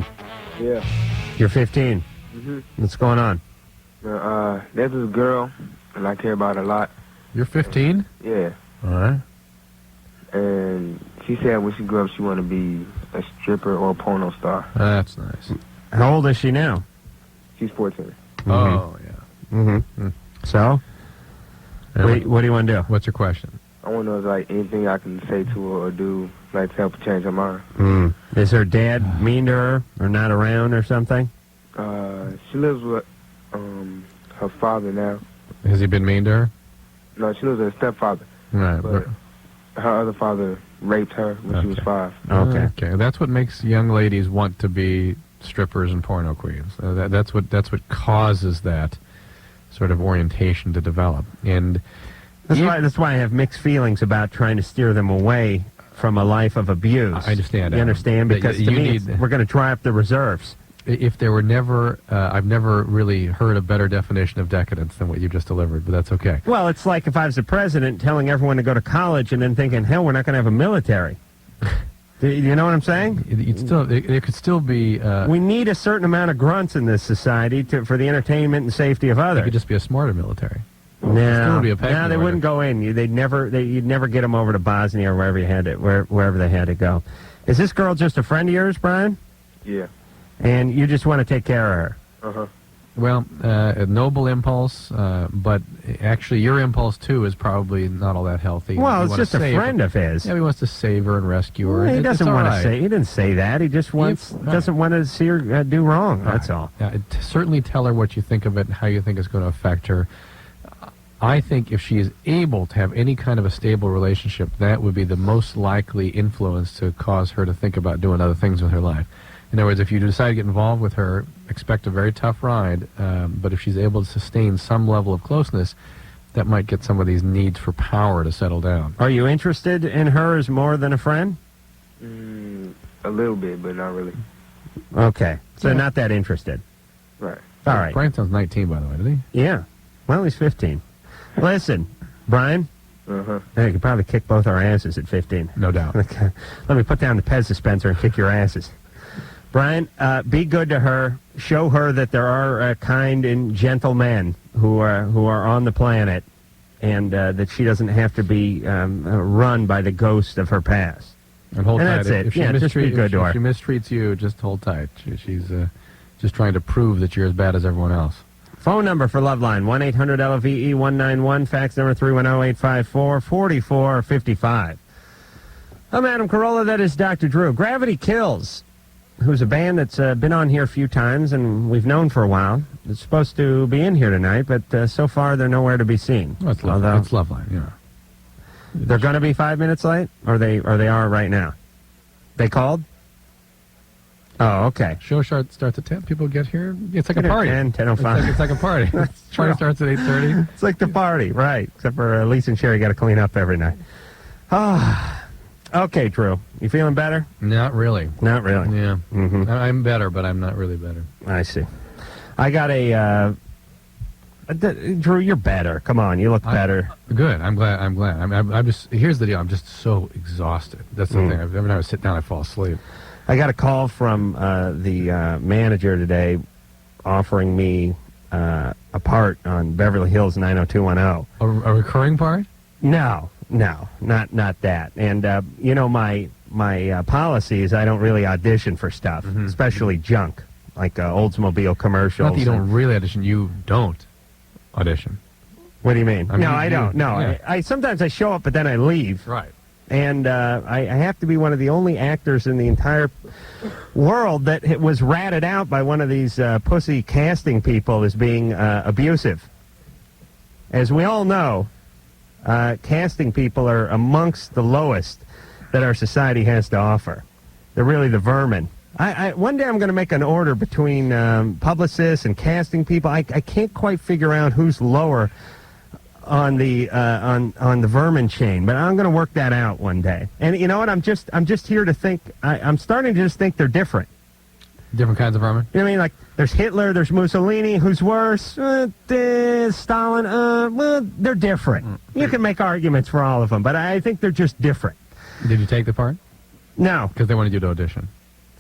Brian, Yeah. you're 15. What's going on? There's this girl, and I care about her a lot. You're 15? Yeah. All right. And she said when she grew up, she wanted to be a stripper or a porno star. That's nice. How old is she now? She's 14. Oh, yeah. So? What do you want to do? What's your question? I want to know, like, anything I can say to her or do, like, to help her change her mind. Is her dad mean to her or not around or something? She lives with her father now. Has he been mean to her? No, she lives with her stepfather. Right. But her other father raped her when she was 5. Okay. Okay. That's what makes young ladies want to be strippers and porno queens. That's what causes that sort of orientation to develop. And that's why I have mixed feelings about trying to steer them away from a life of abuse. I understand. You understand? Because to me, we're going to dry up the reserves. If there were never, I've never really heard a better definition of decadence than what you just delivered, but that's okay. Well, it's like if I was the president telling everyone to go to college and then thinking, hell, we're not going to have a military. You know what I'm saying? It could still be... we need a certain amount of grunts in this society for the entertainment and safety of others. It could just be a smarter military. No, they wouldn't go in. You'd never get them over to Bosnia or wherever they had to go. Is this girl just a friend of yours, Brian? Yeah. And you just want to take care of her? Uh-huh. Well, a noble impulse, but actually your impulse, too, is probably not all that healthy. Well, it's just a friend of his. Yeah, he wants to save her and rescue her. Well, he doesn't want to say. He didn't say that. He just doesn't want to see her do wrong. That's all. Yeah, certainly tell her what you think of it and how you think it's going to affect her. I think if she is able to have any kind of a stable relationship, that would be the most likely influence to cause her to think about doing other things with her life. In other words, if you decide to get involved with her, expect a very tough ride, but if she's able to sustain some level of closeness, that might get some of these needs for power to settle down. Are you interested in her as more than a friend? A little bit, but not really. Okay, so not that interested. Right. All right. Brian sounds 19, by the way, did he? Yeah. Well, he's 15. Listen, Brian. Uh-huh. You could probably kick both our asses at 15. No doubt. Let me put down the Pez dispenser and kick your asses. Brian, be good to her. Show her that there are kind and gentle men who are on the planet, and that she doesn't have to be run by the ghost of her past. And hold tight. That's it. If just be good to her. If she mistreats you, just hold tight. She's just trying to prove that you're as bad as everyone else. Phone number for Loveline, 1-800-LOVE-191, fax number 310-854-4455. I'm Adam Carolla, that is Dr. Drew. Gravity Kills, who's a band that's been on here a few times and we've known for a while. It's supposed to be in here tonight, but so far they're nowhere to be seen. Well, it's Loveline, yeah. They're going to be 5 minutes late, or they are right now? They called? Oh, okay. Show starts at 10. People get here. It's like a party. 10:05. It's like a party. Party starts at 8:30. It's like the party, right? Except for Lisa and Sherry got to clean up every night. Okay, Drew. You feeling better? Not really. Not really. Yeah. I'm better, but I'm not really better. I see. I got Drew, you're better. Come on, you look better. Good. I'm glad. I'm just. Here's the deal. I'm just so exhausted. That's the thing. Every time I sit down, I fall asleep. I got a call from the manager today offering me a part on Beverly Hills 90210. A recurring part? No, not that. And, my policy is I don't really audition for stuff, especially junk, like Oldsmobile commercials. Not that you don't really audition. You don't audition. What do you mean? I don't. No, yeah. I sometimes I show up, but then I leave. Right. And I have to be one of the only actors in the entire world that was ratted out by one of these pussy casting people as being abusive. As we all know, casting people are amongst the lowest that our society has to offer. They're really the vermin. One day I'm going to make an order between publicists and casting people. I can't quite figure out who's lower on the vermin chain, but I'm going to work that out one day. And you know what? I'm just here to think. I'm starting to just think they're different. Different kinds of vermin. You know what I mean? Like there's Hitler, there's Mussolini. Who's worse? Stalin. Well, they're different. You can make arguments for all of them, but I think they're just different. Did you take the part? No, because they wanted you to audition.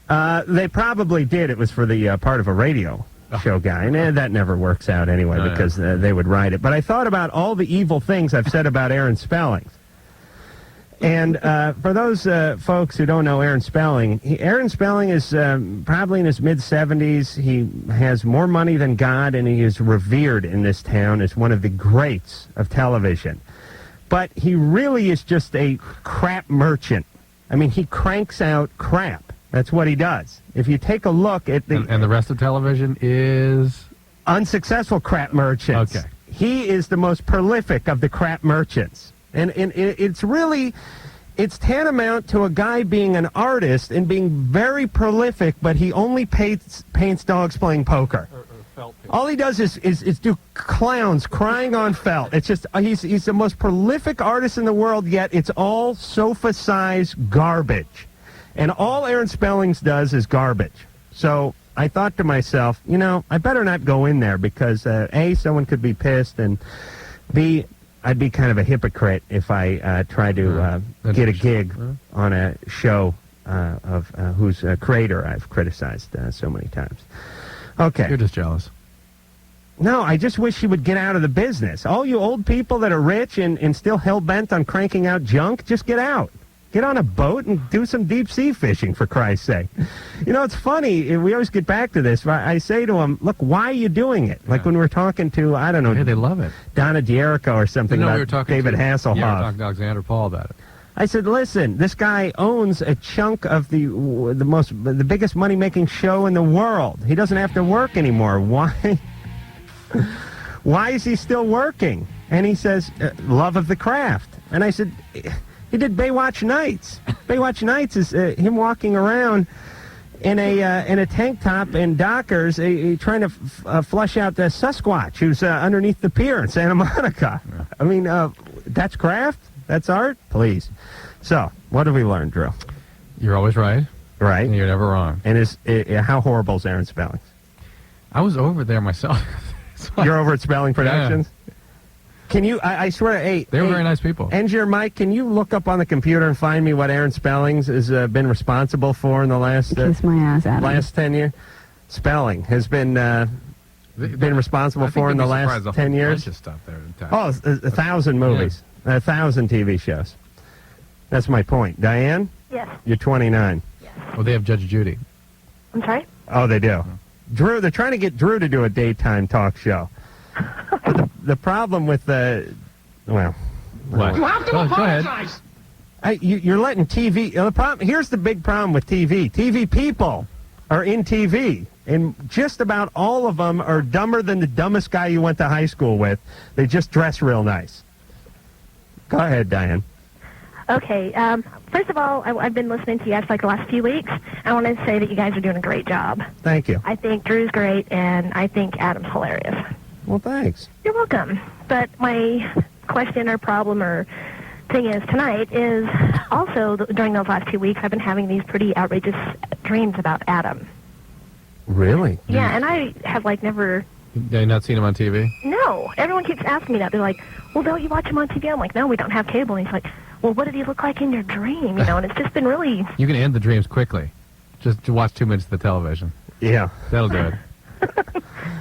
They probably did. It was for the part of a radio show guy, and that never works out anyway because they would write it. But I thought about all the evil things I've said about Aaron Spellings. And for those folks who don't know Aaron Spelling, Aaron Spelling is probably in his mid-70s. He has more money than God, and he is revered in this town as one of the greats of television. But he really is just a crap merchant. I mean, he cranks out crap. That's what he does. If you take a look at the... And the rest of television is... Unsuccessful crap merchants. Okay. He is the most prolific of the crap merchants. And it's tantamount to a guy being an artist and being very prolific, but he only paints dogs playing poker. All he does is do clowns crying on felt. It's just, he's the most prolific artist in the world, yet it's all sofa-sized garbage. And all Aaron Spellings does is garbage. So I thought to myself, I better not go in there because, A, someone could be pissed, and B, I'd be kind of a hypocrite if I tried to get a gig on a show of whose creator I've criticized so many times. Okay. You're just jealous. No, I just wish he would get out of the business. All you old people that are rich and still hell-bent on cranking out junk, just get out. Get on a boat and do some deep-sea fishing, for Christ's sake. It's funny. We always get back to this. I say to him, look, why are you doing it? Like when we were talking to, I don't know. Hey, they love it. Donna D'Erico or something about we were talking David Hasselhoff. Yeah, we were talking to Alexander Paul about it. I said, listen, this guy owns a chunk of the biggest money-making show in the world. He doesn't have to work anymore. Why? Why is he still working? And he says, love of the craft. And I said... He did Baywatch Nights. Baywatch Nights is him walking around in a tank top and Dockers, trying to flush out the Sasquatch who's underneath the pier in Santa Monica. Yeah. I mean, that's craft? That's art? Please. So, what have we learned, Drew? You're always right. Right. And you're never wrong. And how horrible is Aaron Spellings? I was over there myself. You're over at Spelling Productions? Yeah. Can you, I swear, they were very nice people. Engineer Mike, can you look up on the computer and find me what Aaron Spellings has been responsible for in the last Kiss my ass, Adam. last 10 years? Spelling has been responsible for in the last 10 years? Bunch of stuff there. 1,000 movies, 1,000 TV shows. That's my point. Diane? Yes. You're 29. Yes. Oh, they have Judge Judy. I'm sorry? Oh, they do. Drew, they're trying to get Drew to do a daytime talk show. But the problem with what? You have to Go apologize. You're letting TV. The problem. Here's the big problem with TV. TV people are in TV, and just about all of them are dumber than the dumbest guy you went to high school with. They just dress real nice. Go ahead, Diane. Okay. First of all, I've been listening to you guys like the last few weeks. I want to say that you guys are doing a great job. Thank you. I think Drew's great, and I think Adam's hilarious. Well, thanks. You're welcome. But my question or problem or thing is tonight is also during those last 2 weeks I've been having these pretty outrageous dreams about Adam. Really? Yeah, and I have never... Have you not seen him on TV? No. Everyone keeps asking me that. They're like, well, don't you watch him on TV? I'm like, no, we don't have cable. And he's like, well, what did he look like in your dream? And it's just been really... You can end the dreams quickly. Just to watch 2 minutes of the television. Yeah. That'll do it.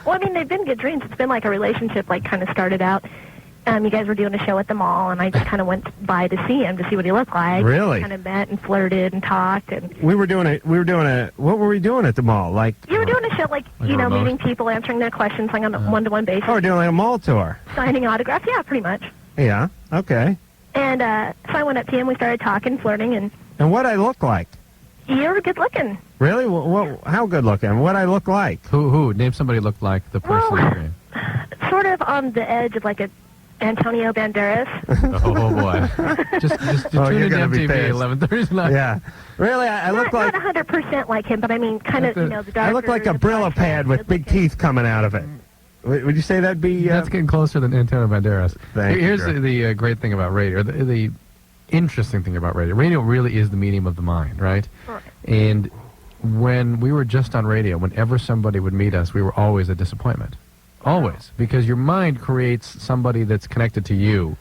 Well, I mean, they've been good dreams. It's been like a relationship, kind of started out. You guys were doing a show at the mall, and I just kind of went by to see him, to see what he looked like. Really? Kind of met and flirted and talked. And what were we doing at the mall? You were doing a show, meeting people, answering their questions, on a one-to-one basis. Oh, we're doing a mall tour. Signing autographs, yeah, pretty much. Yeah, okay. And so I went up to him, we started talking, flirting, and... And what'd I look like? You're good looking. Really? How good looking? What'd I look like? Who? Name somebody who looked like the person in the dream. Sort of on the edge of a Antonio Banderas. Oh boy! just tune in to MTV 11:30 tonight. Yeah, really, I look like not 100% like him, but I mean, kind of the darker. I look like a Brillo pad with big teeth coming out of it. Would you say that'd be? That's getting closer than Antonio Banderas. Here's the great thing about radio. The interesting thing about radio. Radio really is the medium of the mind, right? Right. And when we were just on radio, whenever somebody would meet us, we were always a disappointment. Always. Because your mind creates somebody that's connected to you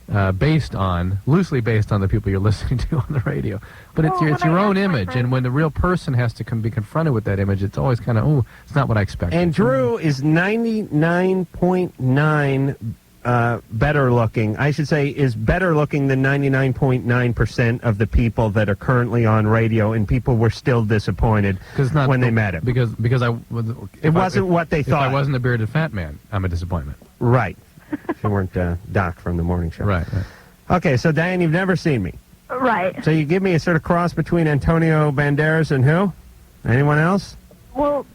loosely based on the people you're listening to on the radio. But it's your own image, and when the real person has to be confronted with that image, it's always kind of, it's not what I expected. And Drew is 99.9 better looking. I should say is better looking than 99.9% of the people that are currently on radio, and people were still disappointed when they met him. Because it wasn't what they thought. If I wasn't a bearded fat man, I'm a disappointment. Right. You weren't Doc from the morning show. Right. Okay, so Diane, you've never seen me. Right. So you give me a sort of cross between Antonio Banderas and who? Anyone else? Well,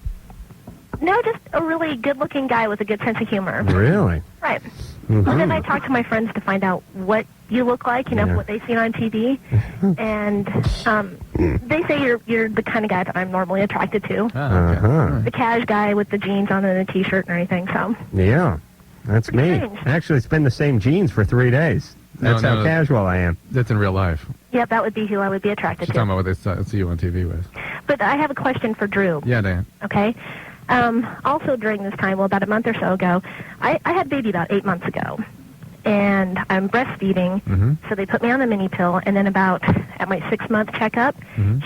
no, just a really good-looking guy with a good sense of humor. Really? Right. Mm-hmm. Well, then I talk to my friends to find out what you look like, what they've seen on TV, and they say you're the kind of guy that I'm normally attracted to. The cash guy with the jeans on and a T-shirt and everything. So. Yeah, that's me. Strange. Actually, it's been the same jeans for 3 days. That's how casual I am. That's in real life. Yep, that would be who I would be attracted She's to. talking about what they see you on TV with. But I have a question for Drew. Yeah, Dan. Okay. Also during this time, about a month or so ago, I had a baby about 8 months ago, and I'm breastfeeding, so they put me on the mini pill, and then at my 6-month checkup,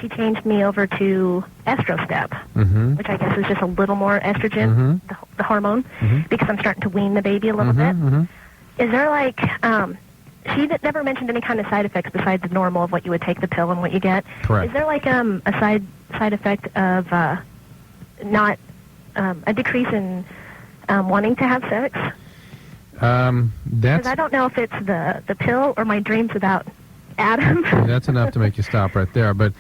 she changed me over to Estrostep, which I guess is just a little more estrogen, the hormone, because I'm starting to wean the baby a little bit. Is there she never mentioned any kind of side effects besides the normal of what you would take the pill and what you get. Correct. Is there a side effect of not a decrease in wanting to have sex? Because I don't know if it's the pill or my dreams about Adam. That's enough to make you stop right there. But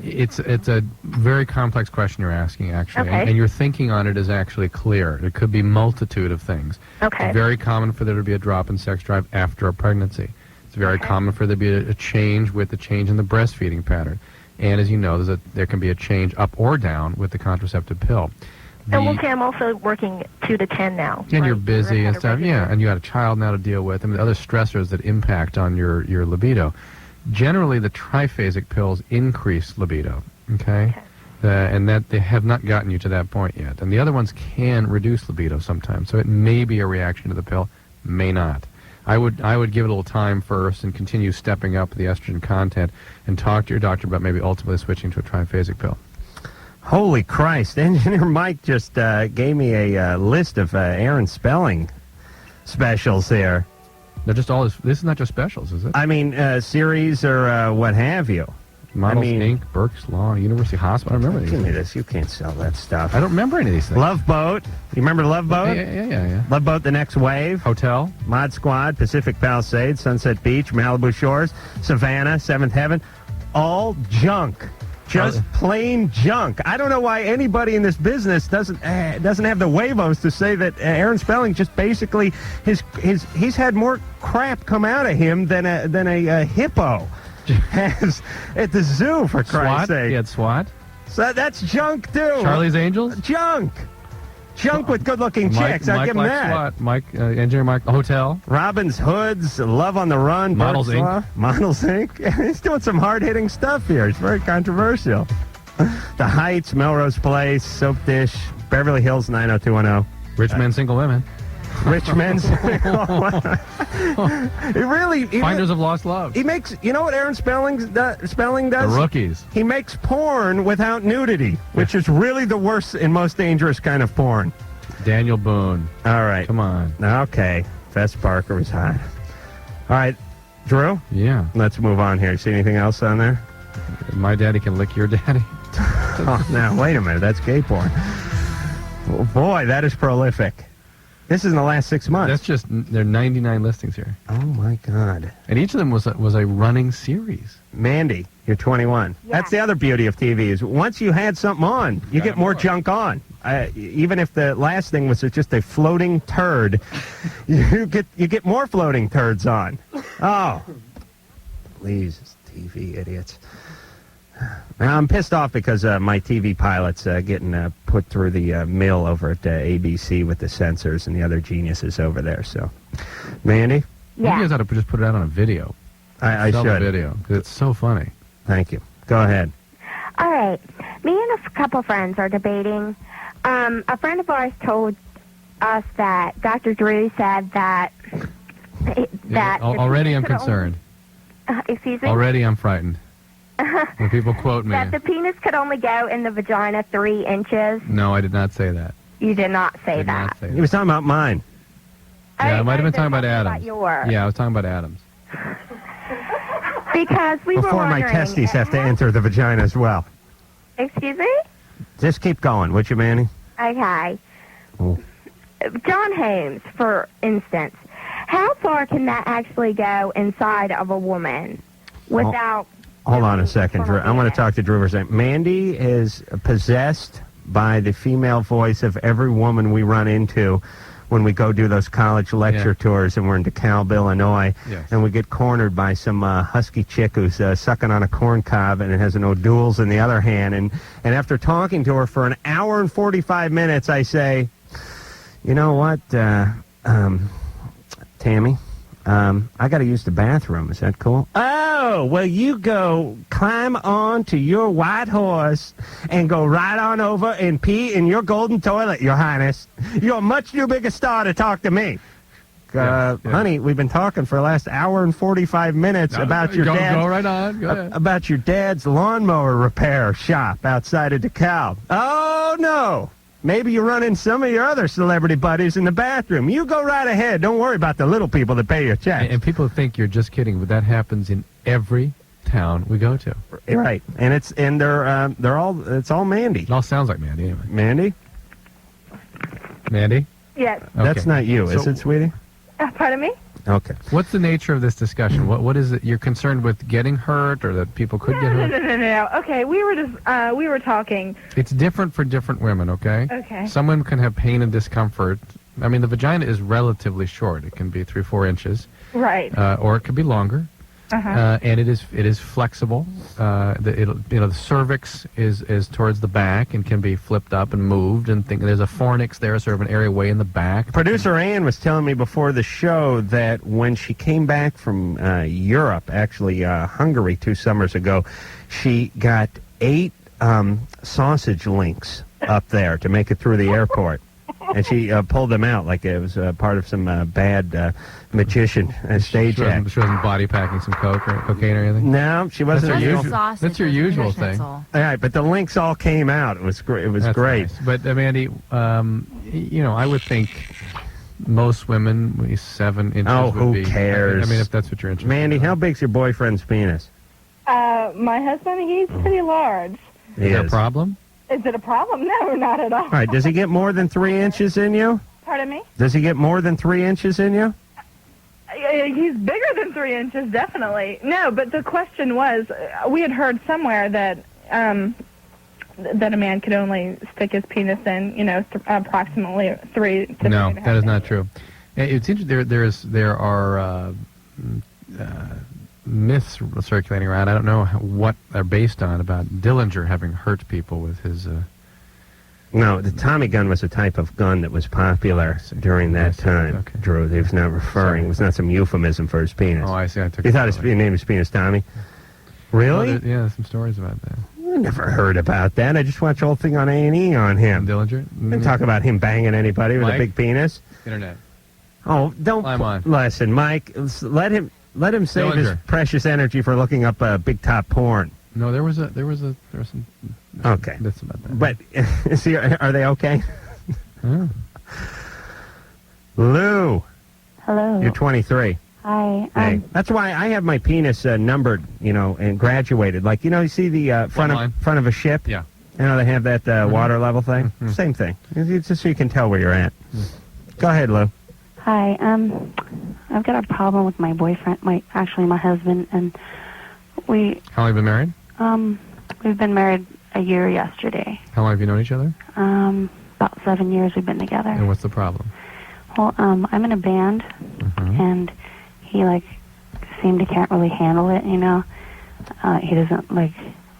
it's a very complex question you're asking, actually. Okay. And your thinking on it is actually clear. It could be multitude of things. Okay. It's very common for there to be a drop in sex drive after a pregnancy. It's very common for there to be a change with the change in the breastfeeding pattern. And as you know, there can be a change up or down with the contraceptive pill. And we'll say I'm also working 2 to 10 now. And you're busy and stuff, regular. and you got a child now to deal with, and the other stressors that impact on your libido. Generally, the triphasic pills increase libido, okay? And that they have not gotten you to that point yet. And the other ones can reduce libido sometimes, so it may be a reaction to the pill, may not. I would give it a little time first and continue stepping up the estrogen content and talk to your doctor about maybe ultimately switching to a triphasic pill. Holy Christ. Engineer Mike just gave me a list of Aaron Spelling specials here. They're just all this is not just specials, is it? I mean, series or what have you. Models, Inc., Berks Law, University Hospital. I remember these. Give me this. You can't sell that stuff. I don't remember any of these things. Love Boat. You remember Love Boat? Yeah. Love Boat, The Next Wave. Hotel. Mod Squad, Pacific Palisades, Sunset Beach, Malibu Shores, Savannah, Seventh Heaven. All junk. Just plain junk. I don't know why anybody in this business doesn't have the huevos to say that Aaron Spelling just basically he's had more crap come out of him than a hippo has at the zoo, for Christ's sake. He had SWAT. So that's junk too. Charlie's Angels. Junk with good-looking chicks. I'll give him that. SWAT. Engineer Mike, Hotel. Robin's Hoods, Love on the Run, Models Berks Law, Inc. Models Inc. He's doing some hard-hitting stuff here. It's very controversial. The Heights, Melrose Place, Soap Dish, Beverly Hills 90210. Rich Men, Single Women. Rich Men's. Finders of Lost Love. He makes, you know what Aaron Spelling does? The Rookies. He makes porn without nudity, which is really the worst and most dangerous kind of porn. Daniel Boone. All right. Come on. Okay. Fess Parker was hot. All right. Drew? Yeah. Let's move on here. See anything else on there? My daddy can lick your daddy. Oh, now, wait a minute. That's gay porn. Oh, boy, that is prolific. This is in the last 6 months. That's just, there are 99 listings here. Oh, my God. And each of them was a running series. Mandy, you're 21. Yeah. That's the other beauty of TV is once you had something on, you get more junk on. Even if the last thing was just a floating turd, you get more floating turds on. Oh, please, TV idiots. Now, I'm pissed off because my TV pilot's getting put through the mill over at ABC with the censors and the other geniuses over there. So, Mandy? Yeah. You guys ought to just put it out on a video. I Sell should. the video, because it's so funny. Thank you. Go ahead. All right. Me and a couple friends are debating. A friend of ours told us that Dr. Drew said that that the Already I'm penis could concerned. excuse me? Already I'm frightened. When people quote me. That the penis could only go in the vagina 3 inches. No, I did not say that. You did not say Did that. not say He that. was talking about mine. Yeah, I might have been talking about About Adams. yours. Yeah, I was talking about Adams. Because we were Before my wondering, testes have to enter the vagina as well. Excuse me? Just keep going, would you, Manny? Okay. Oh. John Holmes, for instance, how far can that actually go inside of a woman without... Hold on a second, Drew. I want to talk to Drew for a second. Mandy is possessed by the female voice of every woman we run into when we go do those college lecture tours, and we're in DeKalb, Illinois, and we get cornered by some husky chick who's sucking on a corn cob and it has an O'Doul's in the other hand. And after talking to her for an hour and 45 minutes, I say, you know what, Tammy, I got to use the bathroom. Is that cool? Oh, well, you go climb on to your white horse and go right on over and pee in your golden toilet, Your Highness. You're a much too big a star to talk to me. Honey, we've been talking for the last hour and 45 minutes about your dad's... Go right on. Go ahead. About your dad's lawnmower repair shop outside of DeKalb. Oh, no. Maybe you're running some of your other celebrity buddies in the bathroom. You go right ahead. Don't worry about the little people that pay your checks. And people think you're just kidding, but that happens in every town we go to. Right, and it's all Mandy. It all sounds like Mandy anyway. Mandy? Mandy? Yes. Okay. That's not you, is So- it, sweetie? Pardon me? Okay. What's the nature of this discussion? What is it? You're concerned with getting hurt, or that people could get hurt? No. Okay, we were talking. It's different for different women, okay? Okay. Some women can have pain and discomfort. I mean, the vagina is relatively short. It can be 3-4 inches, Right. or it could be longer. And it is flexible. The cervix is towards the back and can be flipped up and moved. And there's a fornix there, sort of an area way in the back. Producer Ann was telling me before the show that when she came back from Europe, actually Hungary 2 summers ago, she got 8 sausage links up there to make it through the airport. And she pulled them out like it was part of some bad magician stage act. She wasn't body packing some coke or cocaine or anything? No, she wasn't. That's her usual. usual- that's your usual thing. All right, but the links all came out. It was great. It was That's great. nice. But, Mandy, I would think most women, 7 inches Oh, would who be... cares? I mean, if that's what you're interested Mandy, in. how big's your boyfriend's penis? My husband, he's pretty large. Is there a problem? Is it a problem? No, not at all. All right, does he get more than 3 inches in you? Pardon me? Does he get more than 3 inches in you? He's bigger than 3 inches, definitely. No, but the question was, we had heard somewhere that that a man could only stick his penis in, approximately 3 to No, 3.5 that is not inches. true. It's interesting. There are myths circulating around. I don't know what they're based on about Dillinger having hurt people with his. No, the Tommy gun was a type of gun that was popular during that time. Okay. Drew, he was not referring. It was not some euphemism for his penis. Oh, I see. I took. He it thought his that way. name was penis Tommy. Really? Oh, yeah, some stories about that. I never heard about that. I just watched the whole thing on A&E on him. Dillinger. Didn't talk about him banging anybody with a Mike? big penis. Internet. Oh, don't Climb on. listen, Mike. Let him save his Dillinger. precious energy for looking up big top porn. No, there was some. Okay, That's about that. but are they okay? Oh. Lou, Hello. you're 23. Hi. Hey, that's why I have my penis numbered, and graduated. Like, you see the front of a ship? Yeah. They have that water level thing? Same thing. It's just so you can tell where you're at. Go ahead, Lou. Hi. I've got a problem with my boyfriend, my husband, and we How long have you been married? we've been married a year yesterday. How long have you known each other? About 7 years we've been together. And what's the problem? Well, I'm in a band, and he seemed to can't really handle it. He doesn't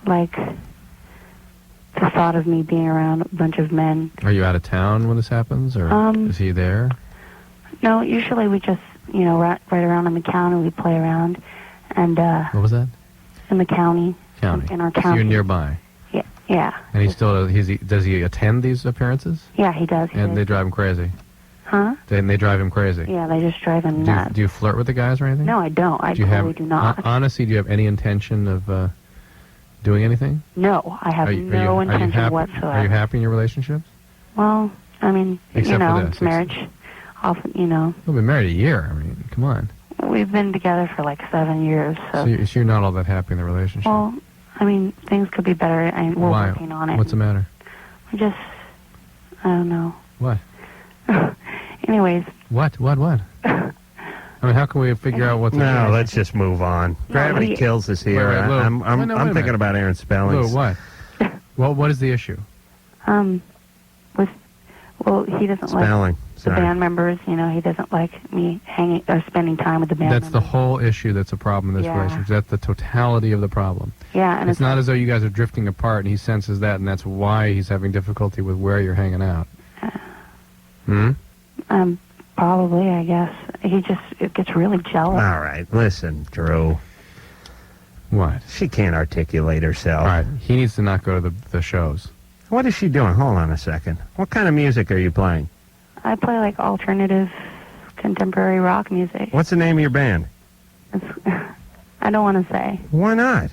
like the thought of me being around a bunch of men. Are you out of town when this happens, or is he there? No, usually we just right around in the county we play around, and What was that? in the county. County. In our So county. you're nearby. Yeah. And he still does he attend these appearances? Yeah, he does. And they drive him crazy. Huh? Then they drive him crazy. Yeah, they just drive him Do you, nuts. do you flirt with the guys or anything? No, I don't. I do you totally do not. Honestly, do you have any intention of doing anything? No, I have no intention whatsoever. Are you happy in your relationships? Well, I mean, Except for this. it's marriage. Often, We've been married a year. I mean, come on. we've been together for like 7 years. So you're not all that happy in the relationship? well, I mean, things could be better, and we're Why? working on it. What's the matter? I don't know. What? Anyways. What? I mean, how can we figure out what's... No, let's just move on. Gravity Kills is here. Wait, Lou. I'm thinking about Aaron Spellings. Lou, what? Well, what is the issue? He doesn't Spelling. like the band members. He doesn't like me hanging or spending time with the band That's members. the whole issue that's a problem in this relationship. That's the totality of the problem. Yeah, and it's not as though you guys are drifting apart and he senses that, and that's why he's having difficulty with where you're hanging out. Probably, I guess. It gets really jealous. All right, listen, Drew. What? She can't articulate herself. All right, he needs to not go to the shows. What is she doing? Hold on a second. What kind of music are you playing? I play like alternative contemporary rock music. What's the name of your band? I don't want to say. Why not?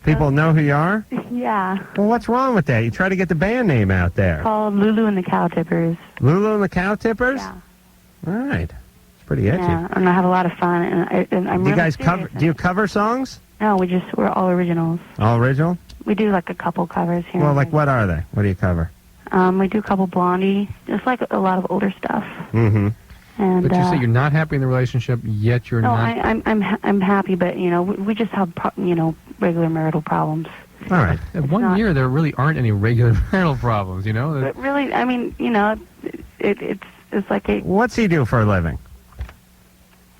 People know who you are? Yeah. Well, what's wrong with that? You try to get the band name out there. Called Lulu and the Cow Tippers. Lulu and the Cow Tippers? Yeah. All right. It's pretty edgy. Yeah, and I have a lot of fun, and I'm Do you really guys serious. do you cover songs? No, we're all originals. All original? We do like a couple covers here. Well, and like what are they? What do you cover? there. We do a couple Blondie, just like a lot of older stuff. Mm-hmm. And But you say you're not happy in the relationship, yet you're no, not... I'm happy, but we just have regular marital problems. All right. In 1 year, there really aren't any regular marital problems, But really, I mean, it's like a... What's he do for a living?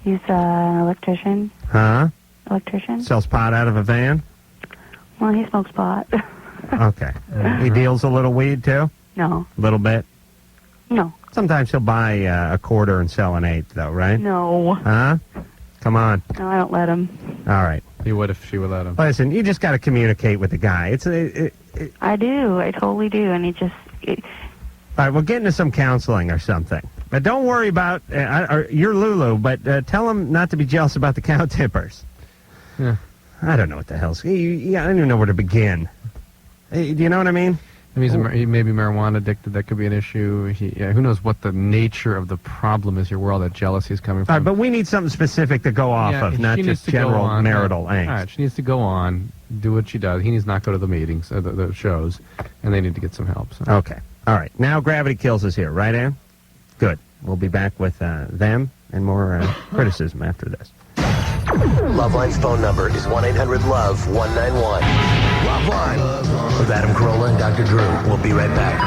He's an electrician. Huh? Electrician. Sells pot out of a van? Well, he smokes pot. Okay. He deals a little weed, too? No. A little bit? No. Sometimes he'll buy a quarter and sell an eighth, though, right? No. Huh? Come on. No, I don't let him. All right. He would if she would let him. Listen, you just got to communicate with the guy. I do. I totally do. And all right, we'll get into some counseling or something. But don't worry about... you're Lulu, but tell him not to be jealous about the cow tippers. Yeah. I don't know what the hell's... I don't even know where to begin. Do you know what I mean? I mean, he may be marijuana addicted. That could be an issue. Who knows what the nature of the problem is here, where all that jealousy is coming from. All right, but we need something specific to go off of, not just general marital angst. All right, she needs to go on, do what she does. He needs to not go to the meetings, the shows, and they need to get some help. So. Okay. All right. Now Gravity Kills is here, right, Ann? Good. We'll be back with them and more criticism after this. Loveline's phone number is 1-800-LOVE-191. Loveline with Adam Carolla and Dr. Drew. We'll be right back.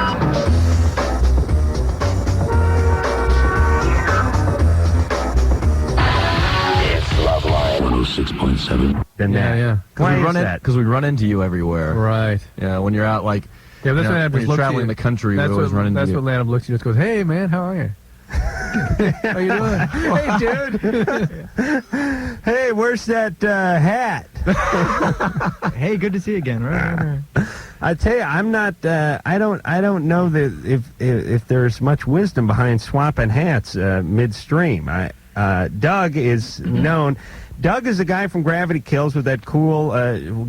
It's Loveline 106.7. Yeah. Why is that? Because we run into you everywhere. Right. Yeah, when you're out, like, Yeah, that's what Adam when just you're looks at traveling you. the country, we That's always run into That's you. what Adam looks at you and just goes, "Hey, man, how are you?" How you doing? Hey, dude. Hey, where's that hat? Hey, good to see you again. Right. I tell you, I'm not. I don't know that if there's much wisdom behind swapping hats midstream. Doug is known. Doug is a guy from Gravity Kills with that cool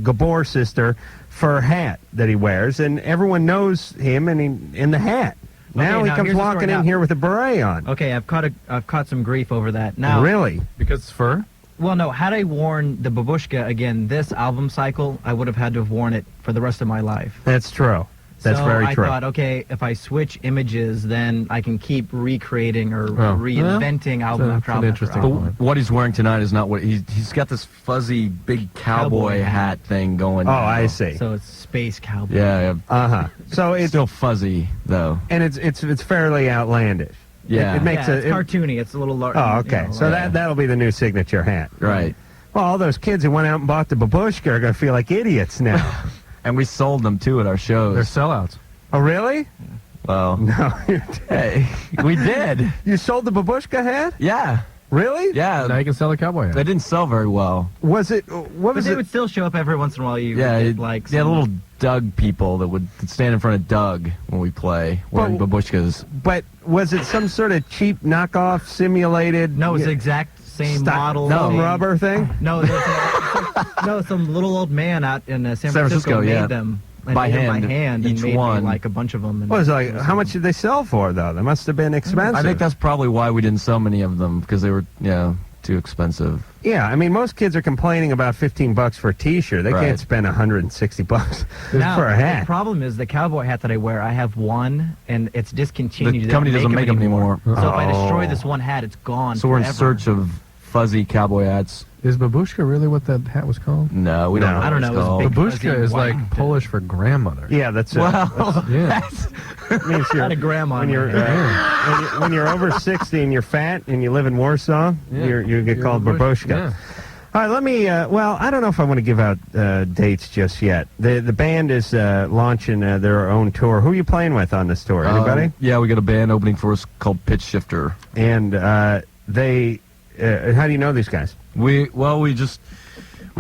Gabor sister fur hat that he wears, and everyone knows him and in the hat. Now he comes here's the walking story in now. here with a beret on. Okay, I've caught some grief over that. Now, Really? Because it's fur? well, no. Had I worn the babushka again this album cycle, I would have had to have worn it for the rest of my life. That's true. That's so very true. I thought, okay, if I switch images, then I can keep recreating or reinventing album after album. interesting after But album. what he's wearing tonight is not what he's got this fuzzy big cowboy hat thing going. Oh, I see. So it's space cowboy. Yeah. Uh-huh. So It's it's still fuzzy though. and it's fairly outlandish. Yeah. It makes It's cartoony. It's a little large. Oh, okay. So that'll be the new signature hat. Right. Well, all those kids who went out and bought the babushka are going to feel like idiots now. And we sold them too at our shows. They're sellouts. Oh, really? Well, No. hey, we did. You sold the babushka hat? Yeah. Really? Yeah. Now you can sell the cowboy hat. They didn't sell very well. Was it? What But was they it? would still show up every once in a while. You Yeah, would it, get, like they had a some- little Doug people that would stand in front of Doug when we play, wearing babushkas. But was it some sort of cheap knockoff simulated? No, it's the exact same model. Foam rubber thing? No, some little old man out in San Francisco made them. And By made them hand, by hand, each and made one. me, like a bunch of them. And What was it like? How much did they sell for, though? They must have been expensive. I think that's probably why we didn't sell many of them, because they were, too expensive. Yeah, I mean, most kids are complaining about $15 for a T-shirt. They can't spend $160 now, for a hat. The problem is the cowboy hat that I wear, I have one, and it's discontinued. The company doesn't make them anymore. So if I destroy this one hat, it's gone So we're in forever. search of fuzzy cowboy hats. Is babushka really what that hat was called? No, we don't know. I don't what know. it's called. Big Babushka is white. like Polish for grandmother. Yeah, that's it. Well, Yeah. means you're, Had a grandma when in you're, my head. when you're over 60 and you're fat and you live in Warsaw, you get called babushka. Yeah. All right, let me, well, I don't know if I want to give out dates just yet. The band is launching their own tour. Who are you playing with on this tour? Anybody? Yeah, we got a band opening for us called Pitch Shifter. And they, how do you know these guys? We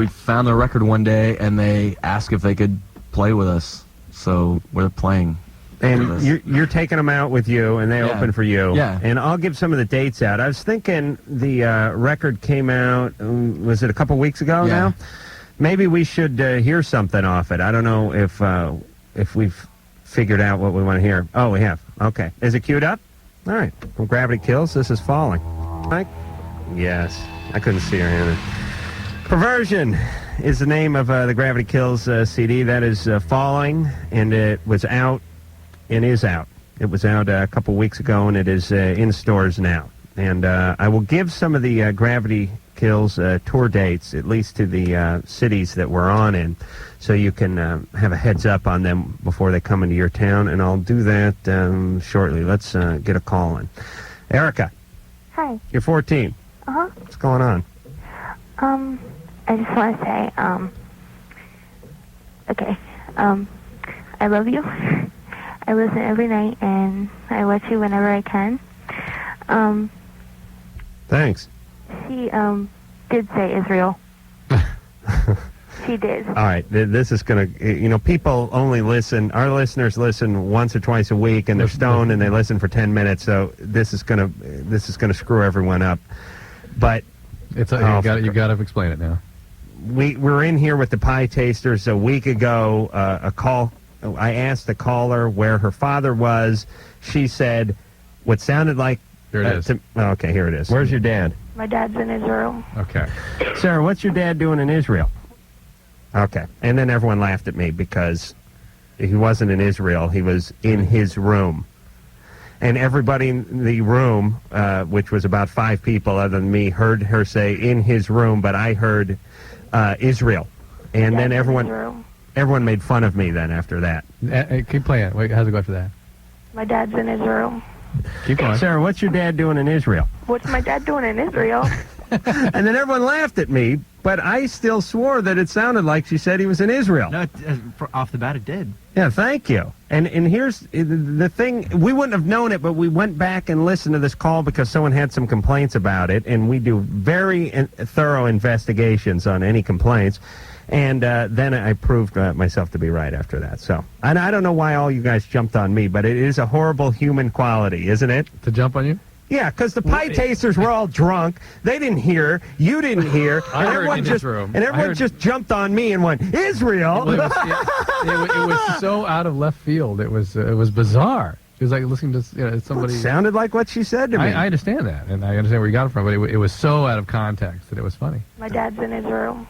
found their record one day, and they asked if they could play with us. So we're playing. And you're taking them out with you, and they open for you. Yeah. And I'll give some of the dates out. I was thinking the record came out, was it a couple weeks ago now? Maybe we should hear something off it. I don't know if we've figured out what we want to hear. Oh, we have. Okay. Is it queued up? All right. Well, Gravity Kills, this is Falling. Mike? Yes. I couldn't see her hand. Perversion is the name of the Gravity Kills CD. That is Falling, and it was out and is out. It was out a couple weeks ago, and it is in stores now. And I will give some of the Gravity Kills tour dates, at least to the cities that we're on in, so you can have a heads up on them before they come into your town, and I'll do that shortly. Let's get a call in. Erica. Hi. You're 14. Uh-huh. What's going on? I just want to say, okay, I love you. I listen every night, and I watch you whenever I can. Thanks. She, did say Israel. She did. All right, this is going to, people only listen, our listeners listen once or twice a week, and they're stoned, and they listen for 10 minutes, so this is going to screw everyone up. But you got to explain it now. We were in here with the pie tasters a week ago. I asked the caller where her father was. She said what sounded like. Here it is. Okay, here it is. Where's your dad? My dad's in Israel. Okay. Sarah, what's your dad doing in Israel? Okay. And then everyone laughed at me because he wasn't in Israel. He was in his room. And everybody in the room, which was about 5 people other than me, heard her say in his room, but I heard Israel. And then everyone made fun of me then after that. Keep playing. Wait, how's it go after that? My dad's in Israel. Keep going. Sarah, what's your dad doing in Israel? What's my dad doing in Israel? And then everyone laughed at me, but I still swore that it sounded like she said he was in Israel. No, off the bat it did. Yeah, thank you. And here's the thing. We wouldn't have known it, but we went back and listened to this call because someone had some complaints about it, and we do very thorough investigations on any complaints. And then I proved myself to be right after that. So, and I don't know why all you guys jumped on me, but it is a horrible human quality, isn't it? To jump on you? Yeah, because the pie tasters were all drunk. They didn't hear. You didn't hear. I heard in his room. And everyone just jumped on me and went, Israel! Well, it was so out of left field. It was bizarre. It was like listening to somebody. It sounded like what she said to me. I understand that, and I understand where you got it from, but it was so out of context that it was funny. My dad's in Israel.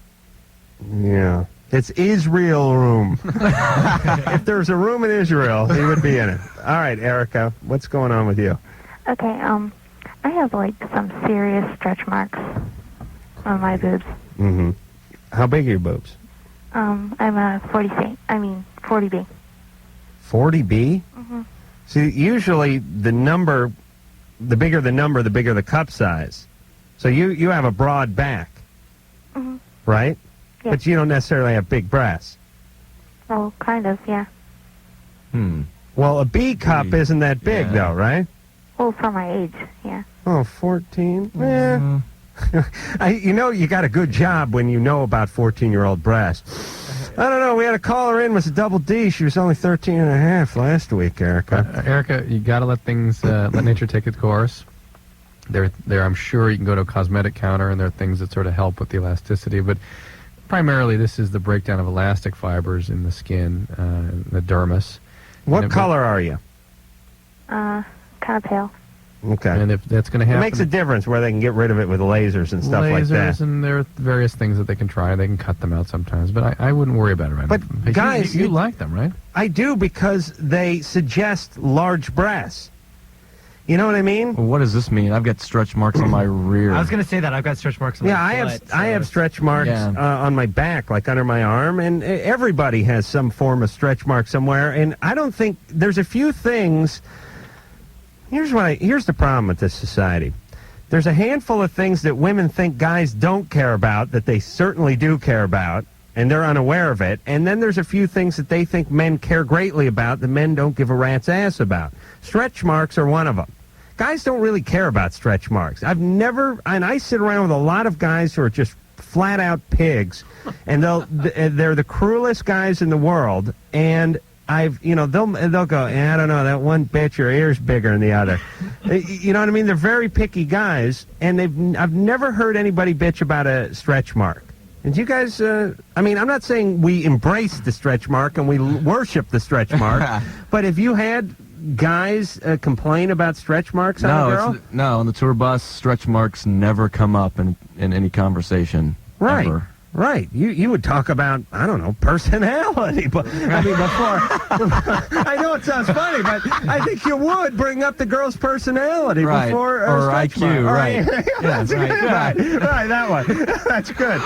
Yeah. It's Israel room. If there's a room in Israel, he would be in it. All right, Erica, what's going on with you? Okay, I have, like, some serious stretch marks on my boobs. Mm-hmm. How big are your boobs? I'm a 40B. 40B? Mm-hmm. See, usually the bigger the number, the bigger the cup size. So you have a broad back, Mm-hmm. right? Yeah. But you don't necessarily have big breasts. Oh, kind of, yeah. Well, a B cup isn't that big, though, right? Well, for my age, yeah. Oh, 14? Yeah. You got a good job when you know about 14-year-old breasts. I don't know. We had a caller in was a double D. She was only 13 and a half last week, Erica. Erica, you got to let things, let nature take its course. There, I'm sure you can go to a cosmetic counter, and there are things that sort of help with the elasticity, but primarily this is the breakdown of elastic fibers in the skin, the dermis. What color are you? Kind of pale. Okay. And if that's going to happen... It makes a difference where they can get rid of it with lasers and stuff like that. Lasers, and there are various things that they can try. They can cut them out sometimes, but I wouldn't worry about it right but now. But guys... You like them, right? I do, because they suggest large breasts. You know what I mean? Well, what does this mean? I've got stretch marks on my rear. I was going to say that. I've got stretch marks on my butt. I have stretch marks on my back, like under my arm, and everybody has some form of stretch mark somewhere, and I don't think... There's a few things... Here's the problem with this society. There's a handful of things that women think guys don't care about that they certainly do care about, and they're unaware of it. And then there's a few things that they think men care greatly about that men don't give a rat's ass about. Stretch marks are one of them. Guys don't really care about stretch marks. And I sit around with a lot of guys who are just flat-out pigs, and they're the cruelest guys in the world, and... they'll go, I don't know, that one bitch, her ear's bigger than the other. You know what I mean? They're very picky guys, and I've never heard anybody bitch about a stretch mark. And you guys, I'm not saying we embrace the stretch mark and we worship the stretch mark, but have you had guys complain about stretch marks on a girl? No, on the tour bus, stretch marks never come up in any conversation. Right. Ever. Right. You would talk about, I don't know, personality. But I mean, before... I know it sounds funny, but I think you would bring up the girl's personality before... or IQ, right. Yeah, that's right. Right, that one. That's good.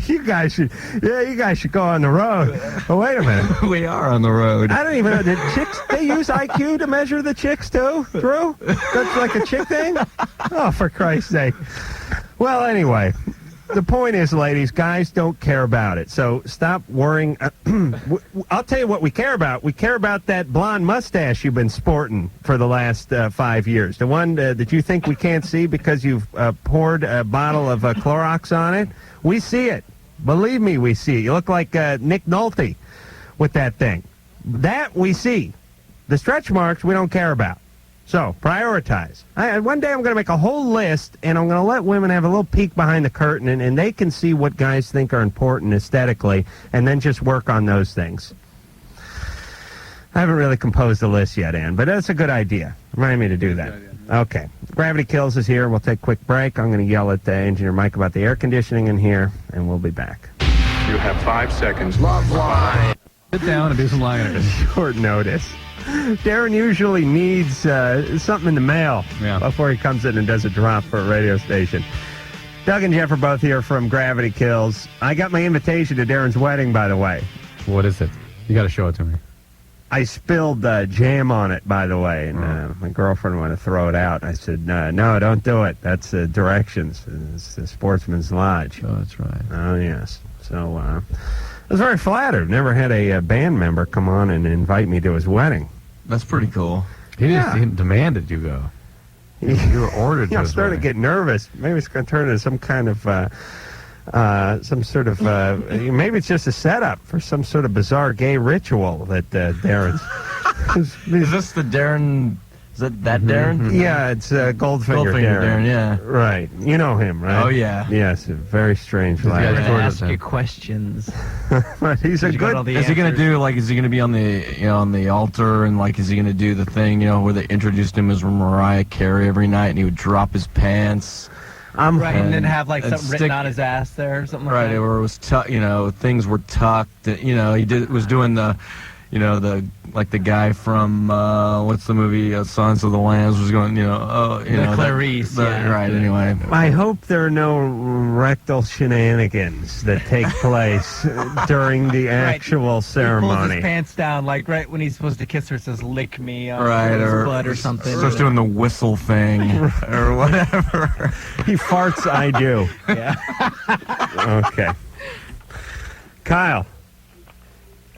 You guys should go on the road. Oh, wait a minute. We are on the road. I don't even know. Did chicks, they use IQ to measure the chicks, too, Drew? That's like a chick thing? Oh, for Christ's sake. Well, anyway... The point is, ladies, guys don't care about it. So stop worrying. I'll tell you what we care about. We care about that blonde mustache you've been sporting for the last 5 years. The one that you think we can't see because you've poured a bottle of Clorox on it. We see it. Believe me, we see it. You look like Nick Nolte with that thing. That we see. The stretch marks we don't care about. So, prioritize. One day I'm going to make a whole list, and I'm going to let women have a little peek behind the curtain, and they can see what guys think are important aesthetically, and then just work on those things. I haven't really composed a list yet, Ann, but that's a good idea. Remind me to do that. Okay. Gravity Kills is here. We'll take a quick break. I'm going to yell at Engineer Mike about the air conditioning in here, and we'll be back. You have 5 seconds. Loveline. Sit down and do some lying. Short notice. Darren usually needs something in the mail before he comes in and does a drop for a radio station. Doug and Jeff are both here from Gravity Kills. I got my invitation to Darren's wedding, by the way. What is it? You got to show it to me. I spilled jam on it, by the way, and my girlfriend wanted to throw it out. I said, no, don't do it. That's directions. It's the Sportsman's Lodge. Oh, that's right. Oh, yes. So I was very flattered. Never had a band member come on and invite me to his wedding. That's pretty cool. He demanded you go. You were ordered to I'm starting to get nervous. Maybe it's going to turn into some kind of, maybe it's just a setup for some sort of bizarre gay ritual that Darren's... Is this the Darren... Is that Darren? Yeah, it's Goldfinger Darren. Yeah. Right. You know him, right? Oh, yeah. Yes, a very strange lad. Ask you questions. But he's a good... Is he going to do, is he going to be on the altar, and, is he going to do the thing, where they introduced him as Mariah Carey every night, and he would drop his pants? Right, and then have, something written on his ass there, or something like that? Right, or it was, things were tucked, he was doing the... the guy from what's the movie Silence of the Lambs was going, Clarice, right. Anyway, I hope there are no rectal shenanigans that take place during the actual ceremony. He pulls his pants down, right when he's supposed to kiss her, says "lick me," right, or blood or something. Starts doing the whistle thing or whatever. He farts, I do. Yeah. Okay. Kyle.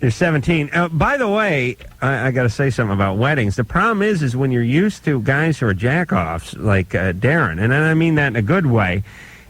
You're 17. By the way, I got to say something about weddings. The problem is when you're used to guys who are jack-offs like Darren, and I mean that in a good way,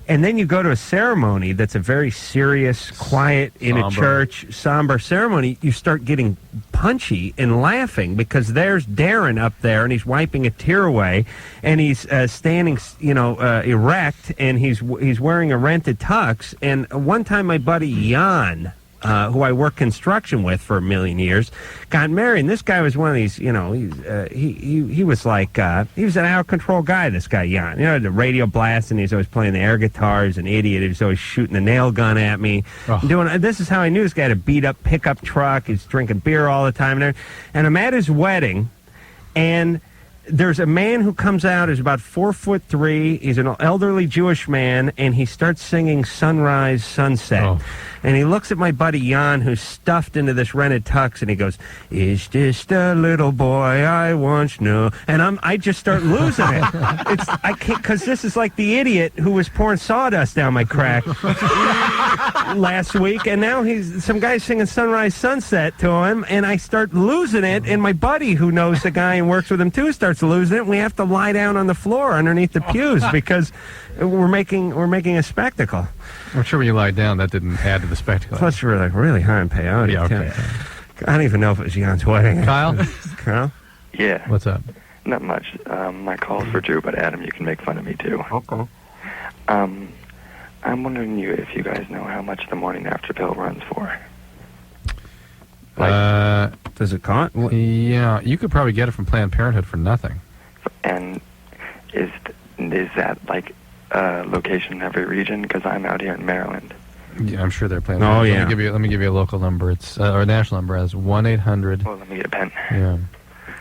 And then you go to a ceremony that's a very serious, quiet, in a church, somber ceremony. You start getting punchy and laughing because there's Darren up there, and he's wiping a tear away, and he's standing, erect, and he's wearing a rented tux. And one time, my buddy Jan, who I worked construction with for a million years, got married. And this guy was one of these, he was like, he was an out-of-control guy, this guy, Jan. The radio blast, and he's always playing the air guitar. He's an idiot. He was always shooting the nail gun at me. This is how I knew this guy had a beat-up pickup truck. He's drinking beer all the time. And I'm at his wedding, and there's a man who comes out, who's about 4'3". He's an elderly Jewish man, and he starts singing Sunrise, Sunset. And he looks at my buddy Jan, who's stuffed into this rented tux, and he goes, "Is this the little boy I once knew?" And I just start losing it. I can't, because this is like the idiot who was pouring sawdust down my crack last week, and now some guy's singing Sunrise, Sunset to him, and I start losing it, and my buddy, who knows the guy and works with him too, starts losing it, and we have to lie down on the floor underneath the pews because we're making a spectacle. I'm sure when you lie down, that didn't add to the spectacle. Plus, we're like really high in peyote. Yeah, okay. I don't even know if it was Jan's wedding. Kyle? Kyle? Yeah. What's up? Not much. My call's for Drew, but Adam, you can make fun of me too. Okay. I'm wondering if you guys know how much the morning after pill runs for. Does it cost? Yeah, you could probably get it from Planned Parenthood for nothing. And is that like a location in every region? Because I'm out here in Maryland. Yeah, I'm sure they're playing. Oh, Let yeah. me give you a local number. It's or a national number as 1-800. Well, let me get a pen. Yeah.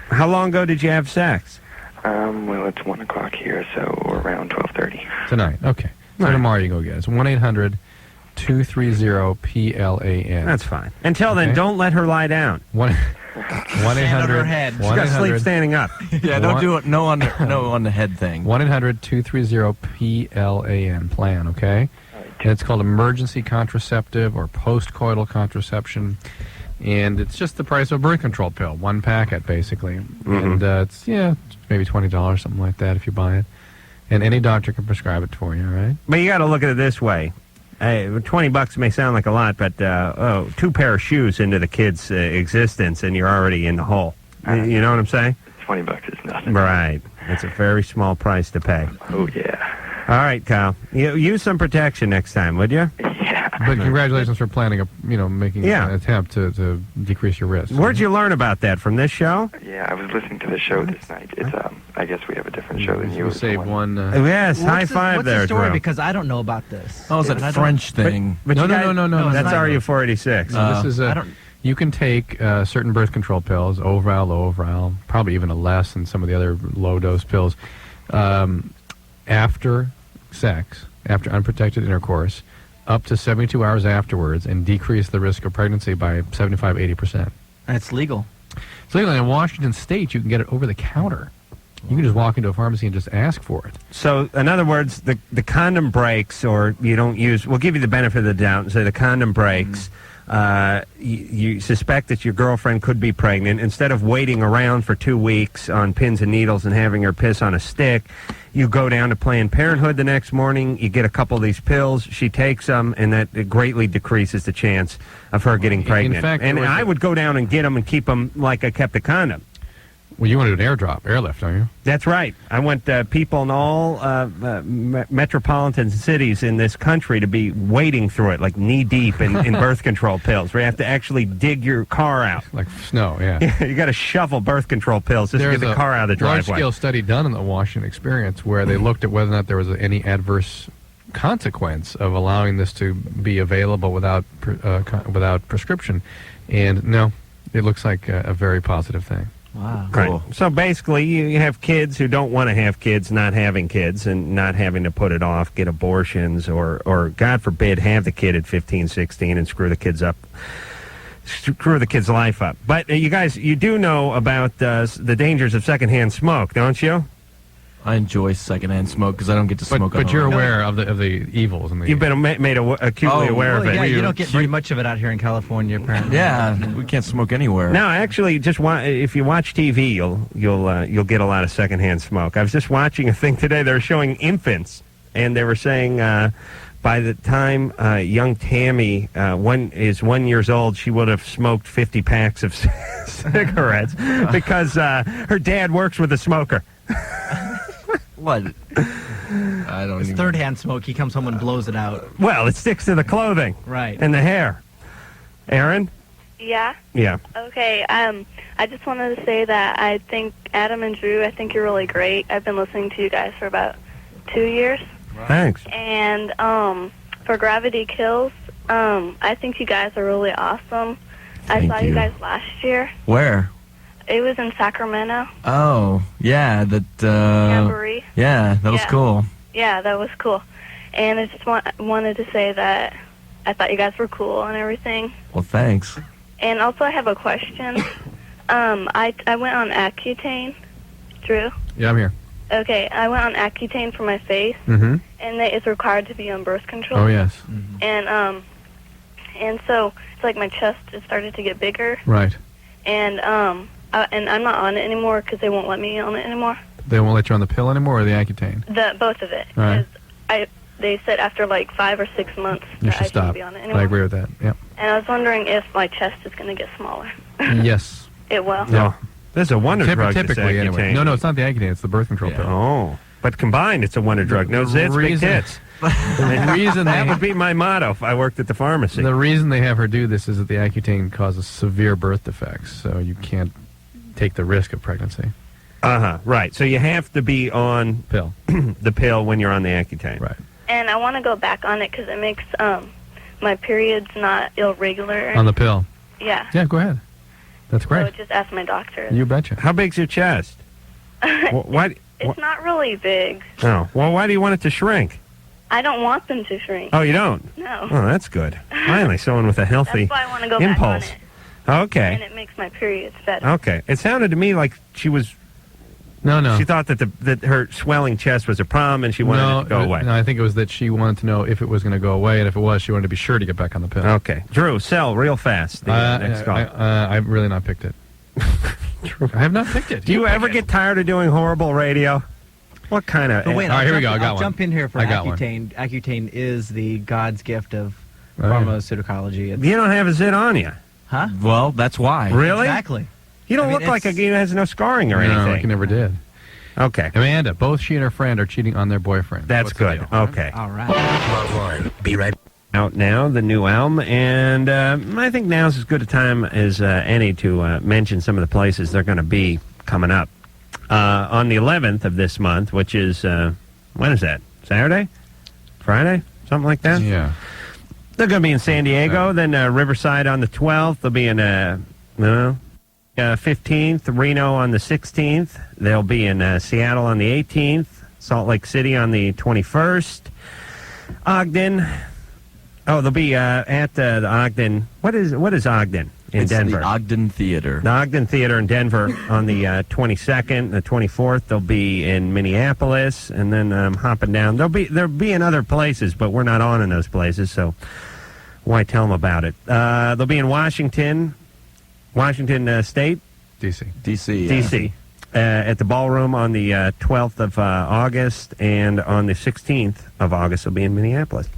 How long ago did you have sex? Well, it's 1 o'clock here, so around 12:30. Tonight. Okay. So tomorrow you go get it. It's 1-800-230-PLAN. That's fine. Until then, don't let her lie down. 1-800. She's got to sleep standing up. Yeah, don't do it. No on the head thing. 1-800-230-PLAN. Plan. Okay. And it's called emergency contraceptive or postcoital contraception, and it's just the price of a birth control pill, one packet basically, and it's maybe $20, something like that, if you buy it, and any doctor can prescribe it for you. All right. But you got to look at it this way. $20 may sound like a lot, but 2 pair of shoes into the kid's existence, and you're already in the hole. You know what I'm saying? $20 is nothing. Right. It's a very small price to pay. Oh yeah. All right, Kyle. Use some protection next time, would you? Yeah. But congratulations for planning making an attempt to decrease your risk. Where'd you learn about that? From this show? Yeah, I was listening to the show this night. It's I guess we have a different show than you. You saved one. Yes, high five there, What's the story? Drew. Because I don't know about this. Oh, it's that French thing. But No. That's RU486. This is you can take certain birth control pills, Overal, low Overal, probably even a less, and some of the other low-dose pills, after sex, after unprotected intercourse, up to 72 hours afterwards, and decrease the risk of pregnancy by 75-80%. And it's legal. It's legal. In Washington State, you can get it over the counter. You can just walk into a pharmacy and just ask for it. So, in other words, the condom breaks, or you don't use... We'll give you the benefit of the doubt and say the condom breaks. You suspect that your girlfriend could be pregnant. Instead of waiting around for 2 weeks on pins and needles and having her piss on a stick, you go down to Planned Parenthood the next morning, you get a couple of these pills, she takes them, and that greatly decreases the chance of her getting pregnant. In fact, and I would go down and get them and keep them like I kept a condom. Well, you want to do an airlift, don't you? That's right. I want people in all metropolitan cities in this country to be wading through it, like knee-deep in birth control pills, where you have to actually dig your car out. Like snow, yeah. You got to shovel birth control pills just to get the car out of the driveway. There's a large-scale study done in the Washington experience where they looked at whether or not there was any adverse consequence of allowing this to be available without prescription, and no, it looks like a very positive thing. Wow. Right. So basically, you have kids who don't want to have kids, not having kids, and not having to put it off, get abortions, or God forbid, have the kid at 15, 16 and screw the kid's life up. But you guys, you do know about the dangers of secondhand smoke, don't you? I enjoy secondhand smoke because I don't get to smoke. But you're aware of the evils. You've been made acutely aware of it. Yeah, you don't get very much of it out here in California, apparently. Yeah, we can't smoke anywhere. No, actually, if you watch TV, you'll get a lot of secondhand smoke. I was just watching a thing today. They're showing infants and they were saying by the time young Tammy is 1 year old, she would have smoked 50 packs of cigarettes because her dad works with a smoker. What? I don't It's even... third-hand smoke. He comes home and blows it out. Well, it sticks to the clothing. Right. And the hair. Aaron? Yeah? Yeah. Okay, I just wanted to say that I think Adam and Drew, I think you're really great. I've been listening to you guys for about 2 years. Thanks. And for Gravity Kills, I think you guys are really awesome. I saw you guys last year. Where? It was in Sacramento. Oh, yeah, that... Jamboree. Yeah, that was cool. Yeah, that was cool. And I just wanted to say that I thought you guys were cool and everything. Well, thanks. And also, I have a question. I went on Accutane, Drew. Yeah, I'm here. Okay, I went on Accutane for my face, Mm-hmm. and it's required to be on birth control. Oh, yes. And so it's like my chest has started to get bigger, Right. and I'm not on it anymore because they won't let me on it anymore. They won't let you on the pill anymore or the Accutane? Both of it. Right. They said after like 5 or 6 months You that I should stop. shouldn't be on it anymore. I agree with that. Yep. And I was wondering if my chest is going to get smaller. Yes. It will. No. There's a wonder drug. this Typically, anyway. Accutane. No, it's not the Accutane. It's the birth control pill. Oh. But combined, it's a wonder drug. No zits, big reason- tits. The reason that they- would be my motto if I worked at the pharmacy. The reason they have her do this is that the Accutane causes severe birth defects, so you can't take the risk of pregnancy. Uh-huh, right. So you have to be on pill. the pill when you're on the Accutane. Right. And I want to go back on it because it makes my periods not irregular. On the pill. Yeah. Yeah, go ahead. That's So great. just ask my doctor. You betcha. How big's your chest? Why? It's not really big. Oh, well, why do you want it to shrink? I don't want them to shrink. Oh, you don't? No. Oh, that's good. Finally, someone with a healthy That's why I want to go back on impulse. it. And Okay. it makes my periods better. Okay. It sounded to me like she was. No. She thought that her swelling chest was a problem, and she wanted it to go away. No, I think it was that she wanted to know if it was going to go away, and if it was, she wanted to be sure to get back on the pill. Okay. Drew, sell real fast. The next call. I've really not picked it. I have not picked it. Do you ever get tired of doing horrible radio? What kind of... But wait, All right, here we go. I got I'll one. jump in here for I got one. Accutane. Accutane is the God's gift of Oh, yeah. pharmaceuticology. It's, You don't have a zit on you. huh? Well, that's why. Really? Exactly. You don't I mean, look like it's- he has no scarring or No, anything. he never did. Okay. Amanda, both she and her friend are cheating on their boyfriend. That's What's the good. deal? Okay. All right. Loveline. Be right back. Out now, the new album, and I think now's as good a time as any to mention some of the places they're going to be coming up. On the 11th of this month, which is, when is that? Saturday? Friday? Something like that? Yeah. They're going to be in San Diego, then Riverside on the 12th. They'll be in 15th, Reno on the 16th. They'll be in Seattle on the 18th, Salt Lake City on the 21st, Ogden. Oh, they'll be at the Ogden. What is Ogden in It's Denver? the Ogden Theater. The Ogden Theater in Denver on the 22nd, the 24th. They'll be in Minneapolis, and then hopping down. They'll be in other places, but we're not on in those places, so why tell them about it? They'll be in Washington State, D.C. D.C. Yeah. D.C. At the Ballroom on the 12th of August, and on the 16th of August, they'll be in Minneapolis.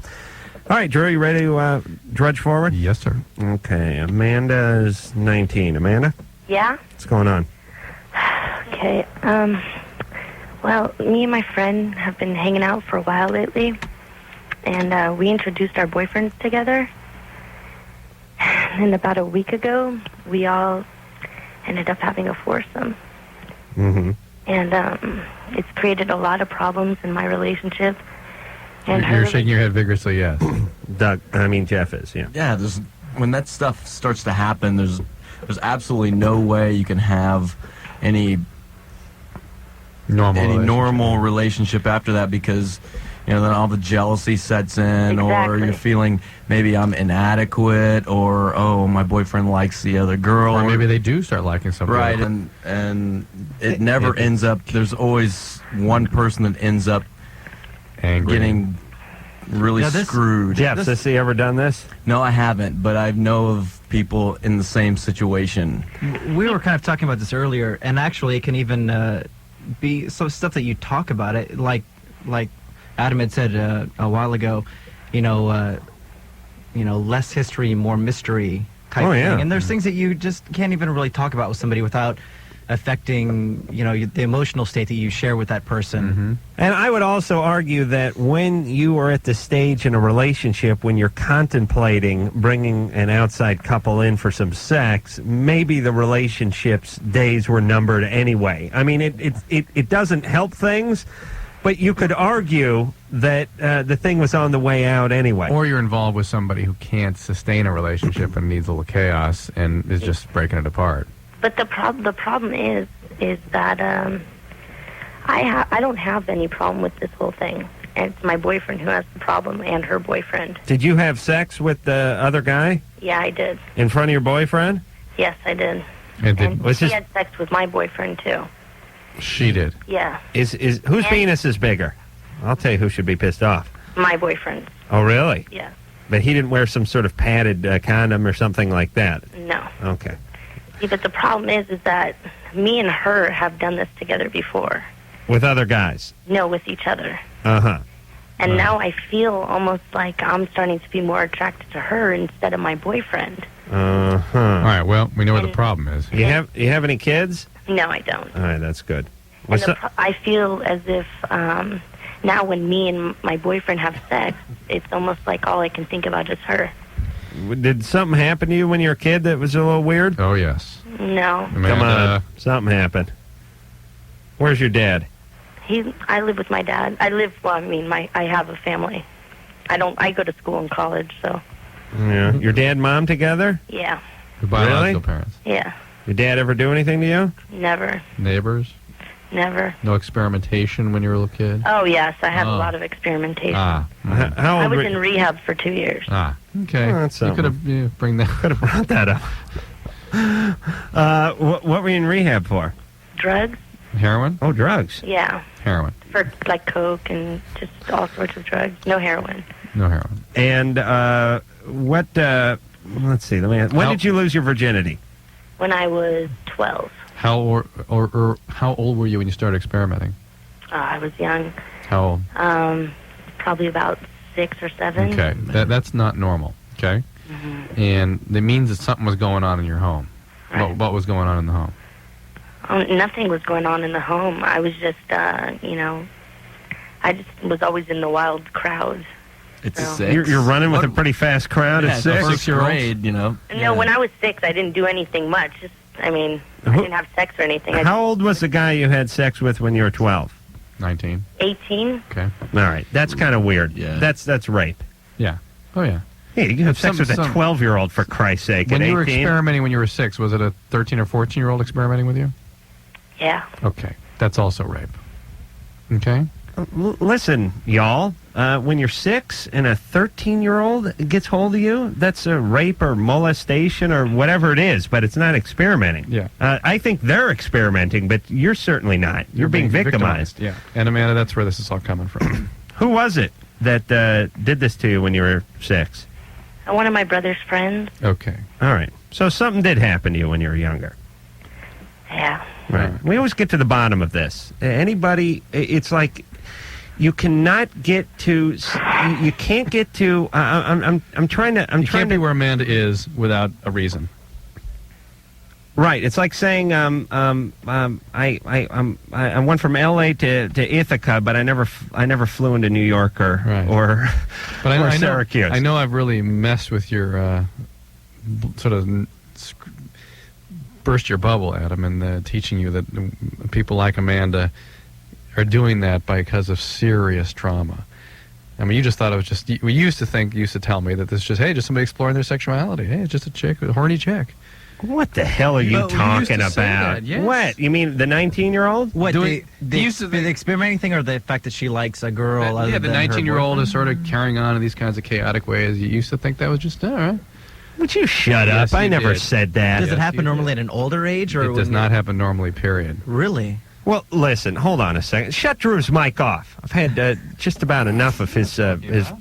All right, Drew, you ready to drudge forward? Yes, sir. Okay, Amanda's 19. Amanda, Yeah? what's going on? Okay. Well, me and my friend have been hanging out for a while lately, and we introduced our boyfriends together. And about a week ago, we all ended up having a foursome. Mm-hmm. And it's created a lot of problems in my relationship. And You're shaking your head vigorously, yes. Jeff is, yeah. Yeah, when that stuff starts to happen, there's absolutely no way you can have any normal relationship after that, because then all the jealousy sets in, or you're feeling maybe I'm inadequate, or oh, my boyfriend likes the other girl, Or maybe they do start liking something. right, and it never ends up. There's always one person that ends up angry, getting really screwed. Jeff, has he ever done this? No, I haven't, but I know of people in the same situation. We were kind of talking about this earlier, and actually it can even be some stuff that you talk about it, like Adam had said a while ago, less history, more mystery type thing. And there's things that you just can't even really talk about with somebody without affecting, the emotional state that you share with that person. And I would also argue that when you are at the stage in a relationship when you're contemplating bringing an outside couple in for some sex, maybe the relationship's days were numbered anyway. I mean, it doesn't help things, but you could argue that the thing was on the way out anyway. Or you're involved with somebody who can't sustain a relationship and needs a little chaos and is just breaking it apart. But the problem is that I don't have any problem with this whole thing. And it's my boyfriend who has the problem, and her boyfriend. Did you have sex with the other guy? Yeah, I did. In front of your boyfriend? Yes, I did. And she had sex with my boyfriend too. She did. Yeah. Whose penis is bigger? I'll tell you who should be pissed off. My boyfriend. Oh, really? Yeah. But he didn't wear some sort of padded condom or something like that? No. Okay. Yeah, but the problem is that me and her have done this together before. With other guys? No, with each other. Uh-huh. And now I feel almost like I'm starting to be more attracted to her instead of my boyfriend. Uh-huh. All right, well, we know where the problem is. You have any kids? No, I don't. All right, that's good. And I feel as if now when me and my boyfriend have sex, it's almost like all I can think about is her. Did something happen to you when you were a kid that was a little weird? Oh, yes. No. Come on. Something happened. Where's your dad? I live with my dad. I have a family. I go to school and college, so. Yeah. Your dad and mom together? Yeah. Your biological parents? Yeah. Your dad ever do anything to you? Never. Neighbors? Never. No experimentation when you were a little kid? Oh, yes. I had a lot of experimentation. How I old was were in rehab for 2 years. Okay. Oh, that's you could have could have brought that up. What were you in rehab for? Drugs. Heroin? Oh, drugs. Yeah. Heroin. For like coke and just all sorts of drugs. No heroin. No heroin. And what? Let's see. When did you lose your virginity? When I was 12. How or how old were you when you started experimenting? I was young. How old? Probably about 6 or 7. Okay, that's not normal. Okay, and it means that something was going on in your home. Right. What was going on in the home? Nothing was going on in the home. I was just, I just was always in the wild crowd. It's so. 6. You're running with a pretty fast crowd at 6. First grade, No, when I was 6, I didn't do anything much. I didn't have sex or anything. How old was the guy you had sex with when you were 12? 19. 18. Okay. All right. That's kind of weird. Yeah. That's rape. Yeah. Oh, yeah. Yeah, you can have sex with a 12-year-old, for Christ's sake, When at you were 18? experimenting when you were 6, was it a 13 or 14-year-old experimenting with you? Yeah. Okay. That's also rape. Okay? Listen, y'all, when you're 6 and a 13-year-old gets hold of you, that's a rape or molestation or whatever it is, but it's not experimenting. Yeah. I think they're experimenting, but you're certainly not. You're being victimized. Yeah. And Amanda, that's where this is all coming from. Who was it that did this to you when you were 6? One of my brother's friends. Okay. All right. So something did happen to you when you were younger. Yeah. Right. We always get to the bottom of this. Anybody, it's like you cannot get to. You can't get to. I'm trying to. You can't be where Amanda is without a reason. Right. It's like saying I went from L.A. to Ithaca, but I never flew into New York or But I Syracuse. I know I've really messed with your sort of burst your bubble, Adam, and teaching you that people like Amanda are doing that because of serious trauma. I mean, you just thought it was just. We used to tell me that this is just just somebody exploring their sexuality. Hey, it's just a chick, a horny chick. What the hell are you talking about? That, yes. What? You mean the 19-year-old? What, the experimenting thing or the fact that she likes a girl? Yeah, the 19-year-old is sort of carrying on in these kinds of chaotic ways. You used to think that was just, all right. Would you shut up? I never said that. Does it happen normally at an older age? Or it does not happen normally, period. Really? Well, listen, hold on a second. Shut Drew's mic off. I've had just about enough of his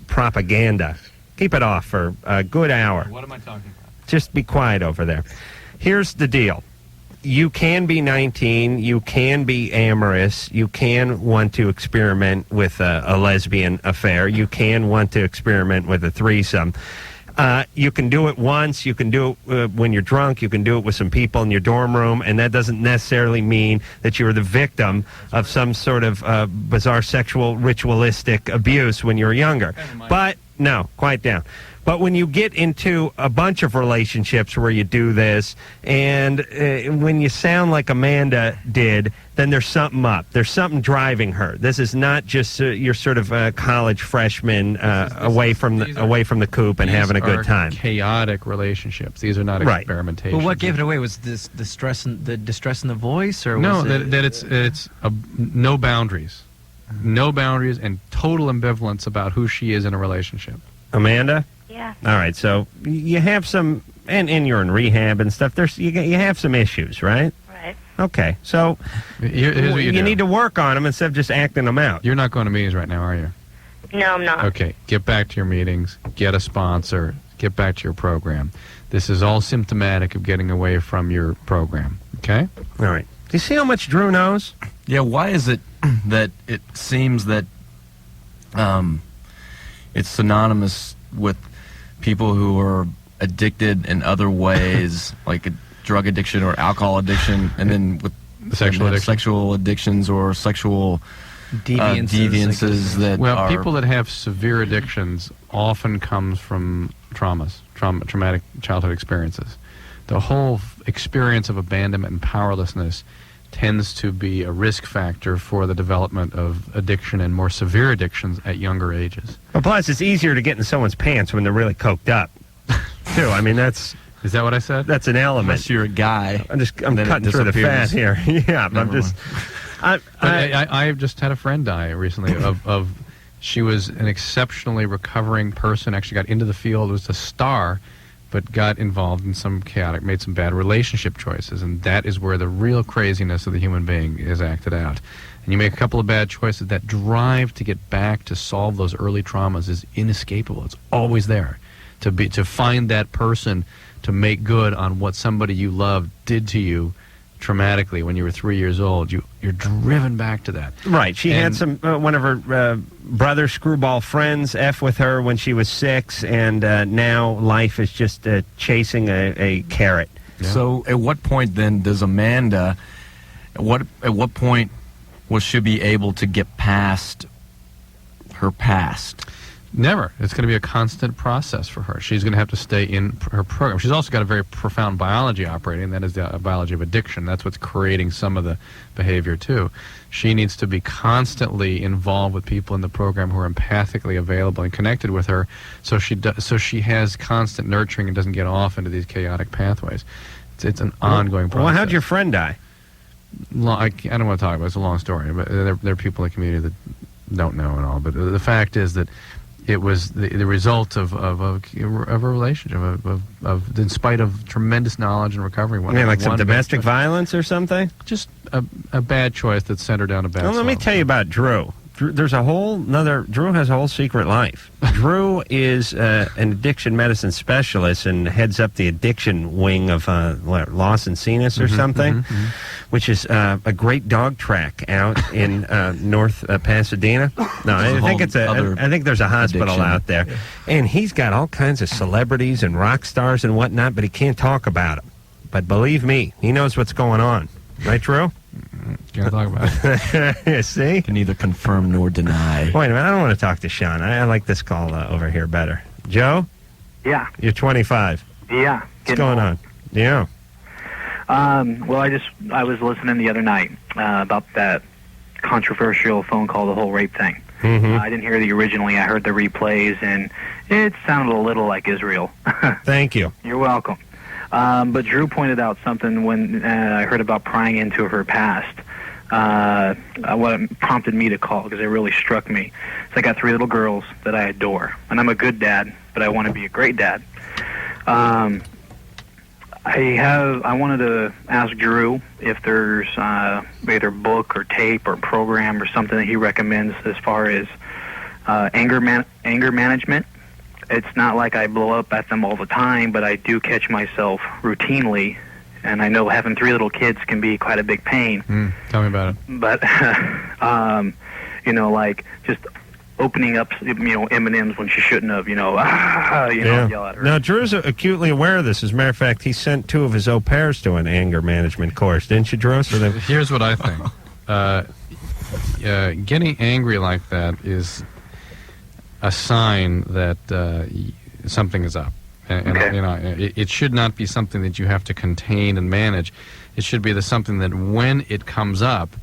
propaganda. Keep it off for a good hour. What am I talking about? Just be quiet over there. Here's the deal. you can be 19, you can be amorous, you can want to experiment with a lesbian affair, you can want to experiment with a threesome. You can do it once, you can do it when you're drunk, you can do it with some people in your dorm room, and that doesn't necessarily mean that you're the victim of some sort of bizarre sexual ritualistic abuse when you're younger. But, no, quiet down. But when you get into a bunch of relationships where you do this, and when you sound like Amanda did, then there's something up. There's something driving her. This is not just your sort of college freshman away from the coop and having a good time. Chaotic relationships. These are not experimentations. But what gave it away was this the distress in the voice, or no? Was that it's no boundaries, no boundaries, and total ambivalence about who she is in a relationship. Amanda. Yeah. All right, so you have some, and you're in rehab and stuff. You have some issues, right? Right. Okay, so here's what you do. need to work on them instead of just acting them out. You're not going to meetings right now, are you? No, I'm not. Okay, get back to your meetings, get a sponsor, get back to your program. This is all symptomatic of getting away from your program, okay? All right. Do you see how much Drew knows? Yeah, why is it that it seems that it's synonymous with people who are addicted in other ways, like a drug addiction or alcohol addiction, and then with sexual addictions or sexual deviances that are... people that have severe addictions often comes from traumatic childhood experiences. The whole experience of abandonment and powerlessness tends to be a risk factor for the development of addiction and more severe addictions at younger ages. Well, plus, it's easier to get in someone's pants when they're really coked up, too. I mean, that's... Is that what I said? That's an element. Unless you're a guy. I'm cutting through the fat here. Yeah, I'm just... I just had a friend die recently of she was an exceptionally recovering person, actually got into the field, was a star, but got involved in some made some bad relationship choices, and that is where the real craziness of the human being is acted out. And you make a couple of bad choices, that drive to get back to solve those early traumas is inescapable. It's always there. To find that person to make good on what somebody you loved did to you traumatically when you were 3 years old, you're driven back to that. Right. She had some one of her brother screwball friends F with her when she was 6, and now life is just chasing a carrot. Yeah. So at what point then does Amanda, at what point will she be able to get past her past? Never. It's going to be a constant process for her. She's going to have to stay in her program. She's also got a very profound biology operating. That is the biology of addiction. That's what's creating some of the behavior, too. She needs to be constantly involved with people in the program who are empathically available and connected with her, so she has constant nurturing and doesn't get off into these chaotic pathways. It's an ongoing process. Well, how'd your friend die? I don't want to talk about it. It's a long story, but there are people in the community that don't know and all. But the fact is that it was the result of a relationship, of in spite of tremendous knowledge and recovery. You mean like some domestic violence or something? Just a bad choice that sent her down a bad Well, let me tell you about Drew. Drew has a whole secret life. Drew is an addiction medicine specialist and heads up the addiction wing of Lawson Cenas or something, which is a great dog track out in North Pasadena. No, I think there's a hospital addiction out there, and he's got all kinds of celebrities and rock stars and whatnot, but he can't talk about them. But believe me, he knows what's going on. Right, Drew? Can't talk about it. See? Can neither confirm nor deny. Wait a minute, I don't want to talk to Sean. I like this call over here better. Joe? Yeah. You're 25. Yeah. What's going on? Yeah. Well, I was listening the other night about that controversial phone call, the whole rape thing. I didn't hear the originally. I heard the replays, and it sounded a little like Israel. Thank you. You're welcome. But Drew pointed out something when I heard about prying into her past. What prompted me to call, because it really struck me. So I got 3 little girls that I adore, and I'm a good dad, but I want to be a great dad. I wanted to ask Drew if there's either book or tape or program or something that he recommends as far as anger management. It's not like I blow up at them all the time, but I do catch myself routinely and I know having 3 little kids can be quite a big pain. Tell me about it. But like just opening up, M&Ms when she shouldn't have, yell at her. Now, Drew's acutely aware of this. As a matter of fact, he sent 2 of his au pairs to an anger management course, didn't you, Drew? So here's what I think. Getting angry like that is a sign that something is up. It should not be something that you have to contain and manage. It should be something that when it comes up,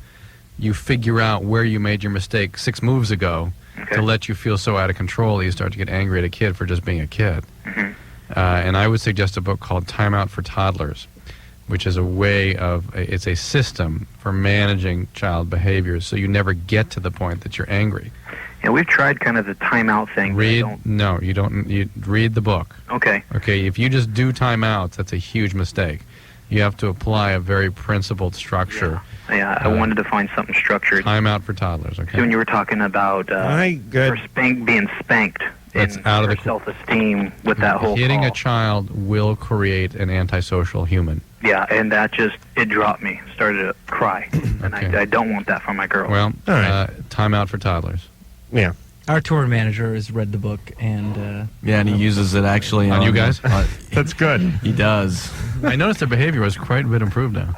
you figure out where you made your mistake 6 moves ago to let you feel so out of control that you start to get angry at a kid for just being a kid. And I would suggest a book called Time Out for Toddlers, which is it's a system for managing child behaviors so you never get to the point that you're angry. Yeah, we've tried kind of the timeout thing. No, you don't. You read the book. Okay. Okay, if you just do timeouts, that's a huge mistake. You have to apply a very principled structure. Yeah, I wanted to find something structured. Time Out for Toddlers, okay? When you were talking about being spanked, that's out of the self-esteem with that whole hitting call. A child will create an antisocial human. Yeah, and that it dropped me. Started to cry, and I don't want that for my girl. Well, Time Out for Toddlers. Yeah. Our tour manager has read the book, and and he uses it actually on you guys. That's good. He does. I noticed their behavior was quite a bit improved now.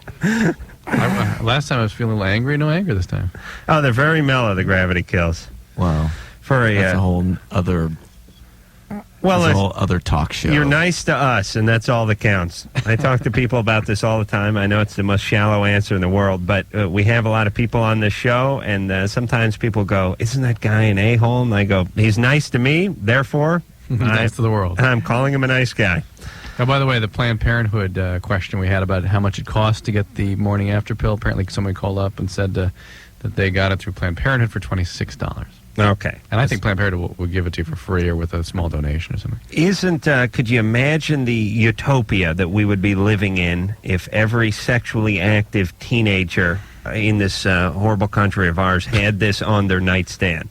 Last time I was feeling a little angry. No anger this time. Oh, they're very mellow, the Gravity Kills. Wow. That's a whole other... Well, it's a whole other talk show. You're nice to us, and that's all that counts. I talk to people about this all the time. I know it's the most shallow answer in the world, but we have a lot of people on this show, and sometimes people go, "Isn't that guy an a-hole?" And I go, "He's nice to me, therefore, nice to the world." I'm calling him a nice guy. Oh, by the way, the Planned Parenthood question we had about how much it costs to get the morning after pill. Apparently, somebody called up and said that they got it through Planned Parenthood for $26. Okay. And I think Planned Parenthood will give it to you for free or with a small donation or something. Could you imagine the utopia that we would be living in if every sexually active teenager in this horrible country of ours had this on their nightstand?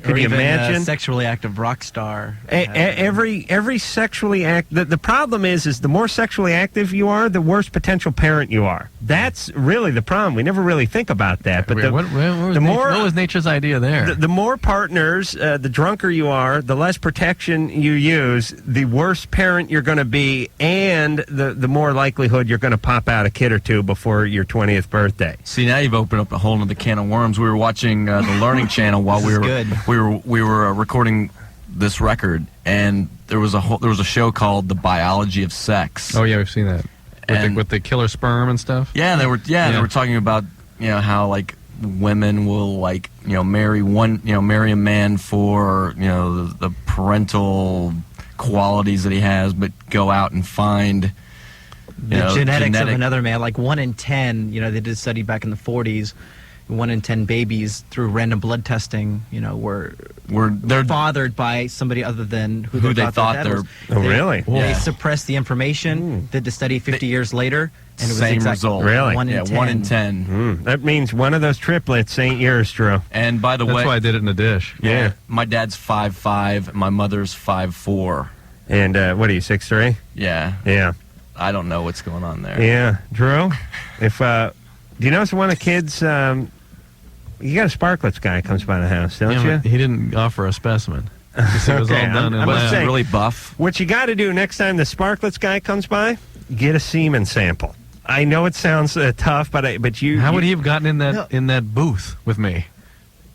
Could you imagine? A sexually active rock star. Every sexually the problem is the more sexually active you are, the worse potential parent you are. That's really the problem. We never really think about that. But what was nature's idea there? The more partners, the drunker you are, the less protection you use, the worse parent you're going to be, and the more likelihood you're going to pop out a kid or two before your 20th birthday. See, now you've opened up a whole other can of worms. We were watching the Learning Channel while we were recording this record, and there was a show called The Biology of Sex. Oh yeah, we've seen that with the killer sperm and stuff. Yeah, they were talking about how like women will marry a man for the parental qualities that he has, but go out and find the genetics of another man. Like 1 in 10, they did a study back in the 40s. 1 in 10 babies through random blood testing, were fathered by somebody other than who they thought their dad was. Oh, really? They suppressed the information. Did the study 50 years later, and it was same exactly result. Really? 1 in 10. 1 in 10. That means one of those triplets ain't yours, Drew. And by the way, that's why I did it in a dish. Yeah. My dad's 5'5", my mother's 5'4". And what are you, 6'3"? Yeah. Yeah. I don't know what's going on there. Yeah, Drew. If do you notice one of the kids? You got a Sparklets guy comes by the house, don't you? He didn't offer a specimen. It was all done in I'm saying, really buff. What you got to do next time the Sparklets guy comes by, get a semen sample. I know it sounds tough, but you. How would he have gotten in that booth with me?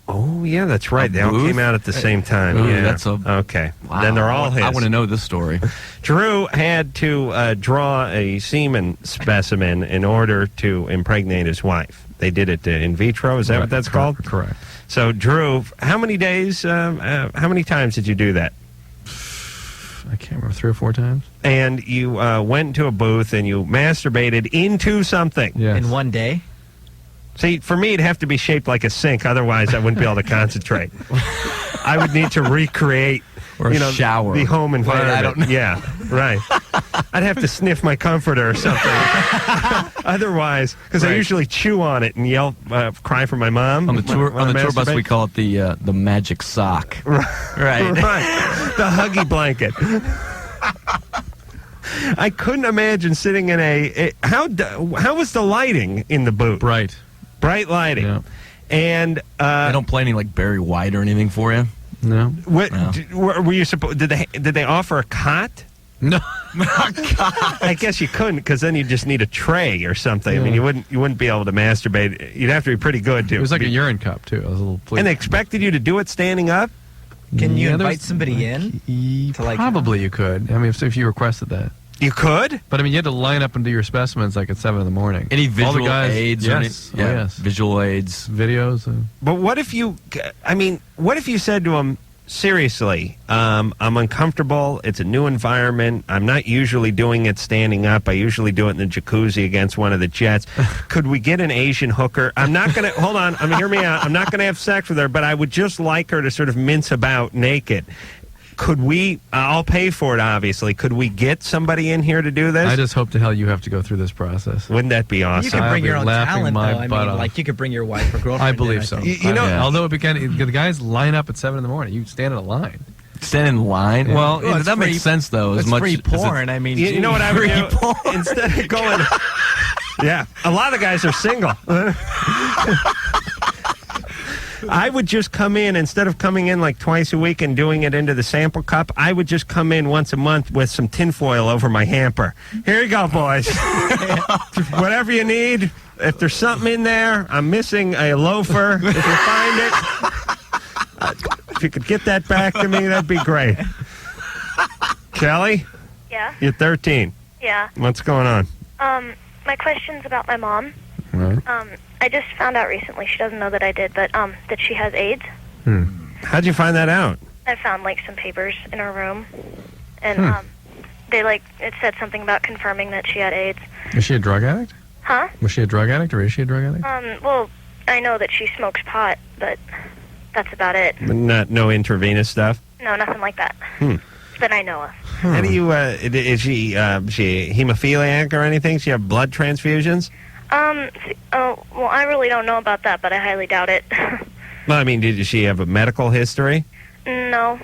Oh yeah, that's right. They all came out at the same time. Ooh, yeah, that's okay. Wow. Then they're all his. I want to know this story. Drew had to draw a semen specimen in order to impregnate his wife. They did it in vitro. Is that what that's called? Correct. So, Drew, how many days, how many times did you do that? I can't remember, 3 or 4 times. And you went into a booth and you masturbated into something. Yes. In one day? See, for me, it'd have to be shaped like a sink. Otherwise, I wouldn't be able to concentrate. I would need to recreate, or shower, the home environment. Wait, I don't know. Yeah, right. I'd have to sniff my comforter or something. Otherwise, because I usually chew on it and yell, cry for my mom. On the tour bus, we call it the magic sock. Right. The huggy blanket. I couldn't imagine sitting in how was the lighting in the booth? Bright lighting. Yeah. And they don't play any like Barry White or anything for you. No. What, were you supposed? Did they offer a cot? No. I guess you couldn't, because then you just need a tray or something. Yeah. I mean, you wouldn't be able to masturbate. You'd have to be pretty good to. It was like a urine cup too. It was a little. And they expected you to do it standing up. Can you Yeah, invite there's- somebody in? Probably you could. I mean, if you requested that. You could? But I mean, you had to line up and do your specimens like at 7 in the morning. Any All visual the guys, aids? Yes. Or any, Oh, yes. Visual aids. Videos. But what if you? I mean, what if you said to him, seriously, I'm uncomfortable. It's a new environment. I'm not usually doing it standing up. I usually do it in the jacuzzi against one of the jets. Could we get an Asian hooker? I'm not going to, hold on, hear me out. I'm not going to have sex with her, but I would just like her to sort of mince about naked. Could we, I'll pay for it, obviously. Could we get somebody in here to do this? I just hope to hell you have to go through this process. Wouldn't that be awesome? You could bring your own talent, though. my I butt mean, off. like you could bring your wife or girlfriend. I believe in, so. think. You know, although it began, the guys line up at 7 in the morning. You stand in a line. Stand in line? Yeah. Well, Well, it's that free- makes sense, though. As It's much free as porn. I mean, You know what I would free do? porn. Instead of going... Yeah, a lot of guys are single. I would just come in, instead of coming in like twice a week and doing it into the sample cup, I would just come in once a month with some tinfoil over my hamper. Here you go, boys. Whatever you need. If there's something in there, I'm missing a loafer. If you find it, if you could get that back to me, that'd be great. Kelly, Yeah. you're 13. Yeah. What's going on? My question's about my mom. Right. I just found out recently, she doesn't know that I did, but that she has AIDS. How'd you find that out? I found like some papers in her room, and they it said something about confirming that she had AIDS. Is she a drug addict? Huh? Was she a drug addict, or is she a drug addict? Well, I know that she smokes pot, but that's about it. No intravenous stuff? No, nothing like that that I know of. How do you, is she hemophiliac or anything? Does she have blood transfusions? Well, I really don't know about that, but I highly doubt it. Well, I mean, did she have a medical history? No.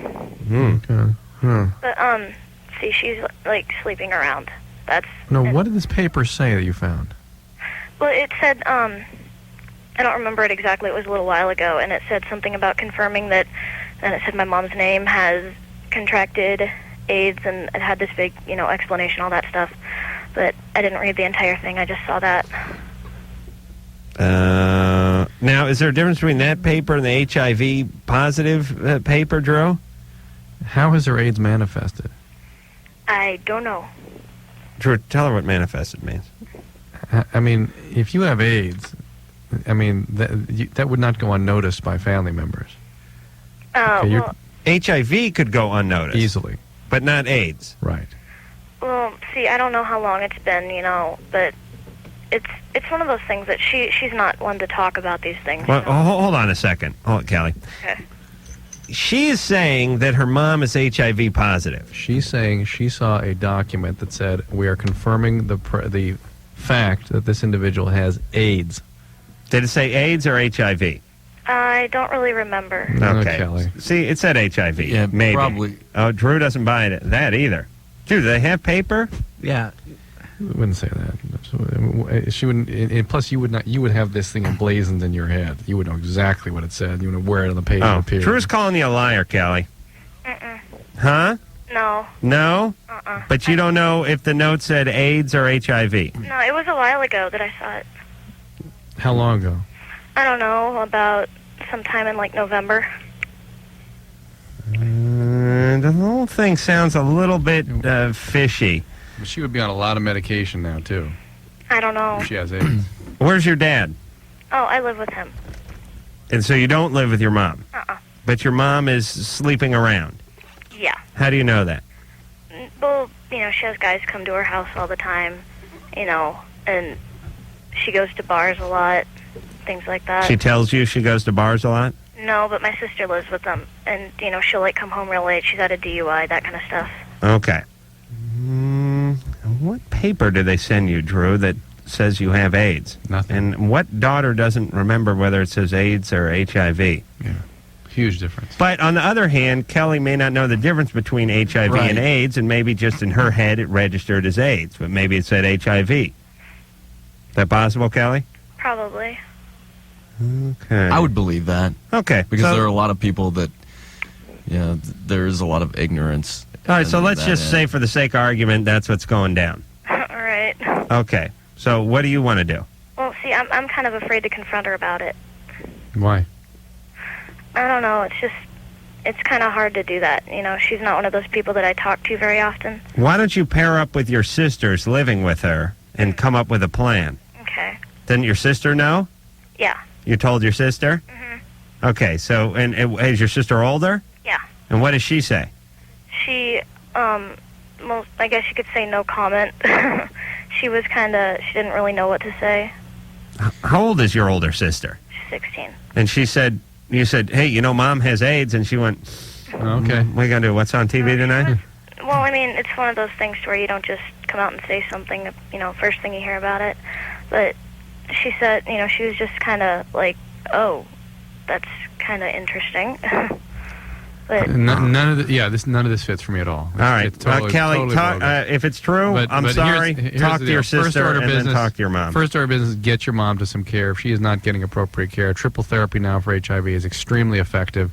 Okay. Huh. But, see, she's, like, sleeping around. That's... No, what did this paper say that you found? Well, it said, I don't remember it exactly. It was a little while ago, and it said something about confirming that, and it said my mom's name has contracted AIDS, and it had this big, explanation, all that stuff. But I didn't read the entire thing. I just saw that. Now, is there a difference between that paper and the HIV positive paper, Drew? How has her AIDS manifested? I don't know. Drew, tell her what manifested means. I mean, if you have AIDS, I mean, that would not go unnoticed by family members. Okay, well, HIV could go unnoticed. Easily. But not AIDS. Right. well, see, I don't know how long it's been, but it's one of those things that she's not one to talk about these things. Well, hold on a second. Hold it, Kelly. Okay. She is saying that her mom is HIV positive. She's saying she saw a document that said, we are confirming the fact that this individual has AIDS. Did it say AIDS or HIV? I don't really remember. Okay. Kelly. See, it said HIV. Yeah, maybe. probably. Oh, Drew doesn't buy that either. Dude, do they have paper? Yeah. I wouldn't say that. She wouldn't. And plus, you would not. You would have this thing emblazoned in your head. You would know exactly what it said. You would know where on the page it Oh, appeared. Drew's calling you a liar, Kelly. Huh? No. No? But you don't know if the note said AIDS or HIV. No, it was a while ago that I saw it. How long ago? I don't know, about sometime in like November. The whole thing sounds a little bit fishy. She would be on a lot of medication now too. I don't know. If she has AIDS. Where's your dad? Oh, I live with him. And so you don't live with your mom? Uh-uh. But your mom is sleeping around? Yeah. How do you know that? Well, she has guys come to her house all the time, and she goes to bars a lot, things like that. She tells you she goes to bars a lot? No, but my sister lives with them, and, she'll, come home real late. She's had a DUI, that kind of stuff. Okay. What paper did they send you, Drew, that says you have AIDS? Nothing. And what daughter doesn't remember whether it says AIDS or HIV? Yeah. Huge difference. But on the other hand, Kelly may not know the difference between HIV and AIDS, and maybe just in her head it registered as AIDS, but maybe it said HIV. Is that possible, Kelly? Probably. Okay. I would believe that. Okay. Because there are a lot of people that, there's a lot of ignorance. All right, so let's just say for the sake of argument, that's what's going down. All right. Okay. So what do you want to do? Well, see, I'm kind of afraid to confront her about it. Why? I don't know. It's kind of hard to do that. She's not one of those people that I talk to very often. Why don't you pair up with your sisters living with her and come up with a plan? Okay. Didn't your sister know? Yeah. You told your sister? Mm-hmm. Okay, so, and is your sister older? Yeah. And what does she say? She, well, I guess you could say no comment. She didn't really know what to say. How old is your older sister? She's 16. And she said, you said, hey, Mom has AIDS, and she went, okay. What are you going to do? What's on TV tonight? Well, I mean, it's one of those things where you don't just come out and say something, first thing you hear about it. But she said, she was just kind of like, oh, that's kind of interesting. But none of this fits for me at all. All right, It's totally, Kelly, totally if it's true, I'm sorry. Here's talk the to your deal. sister and then talk to your mom. First order of business, get your mom to some care. If she is not getting appropriate care, triple therapy now for HIV is extremely effective.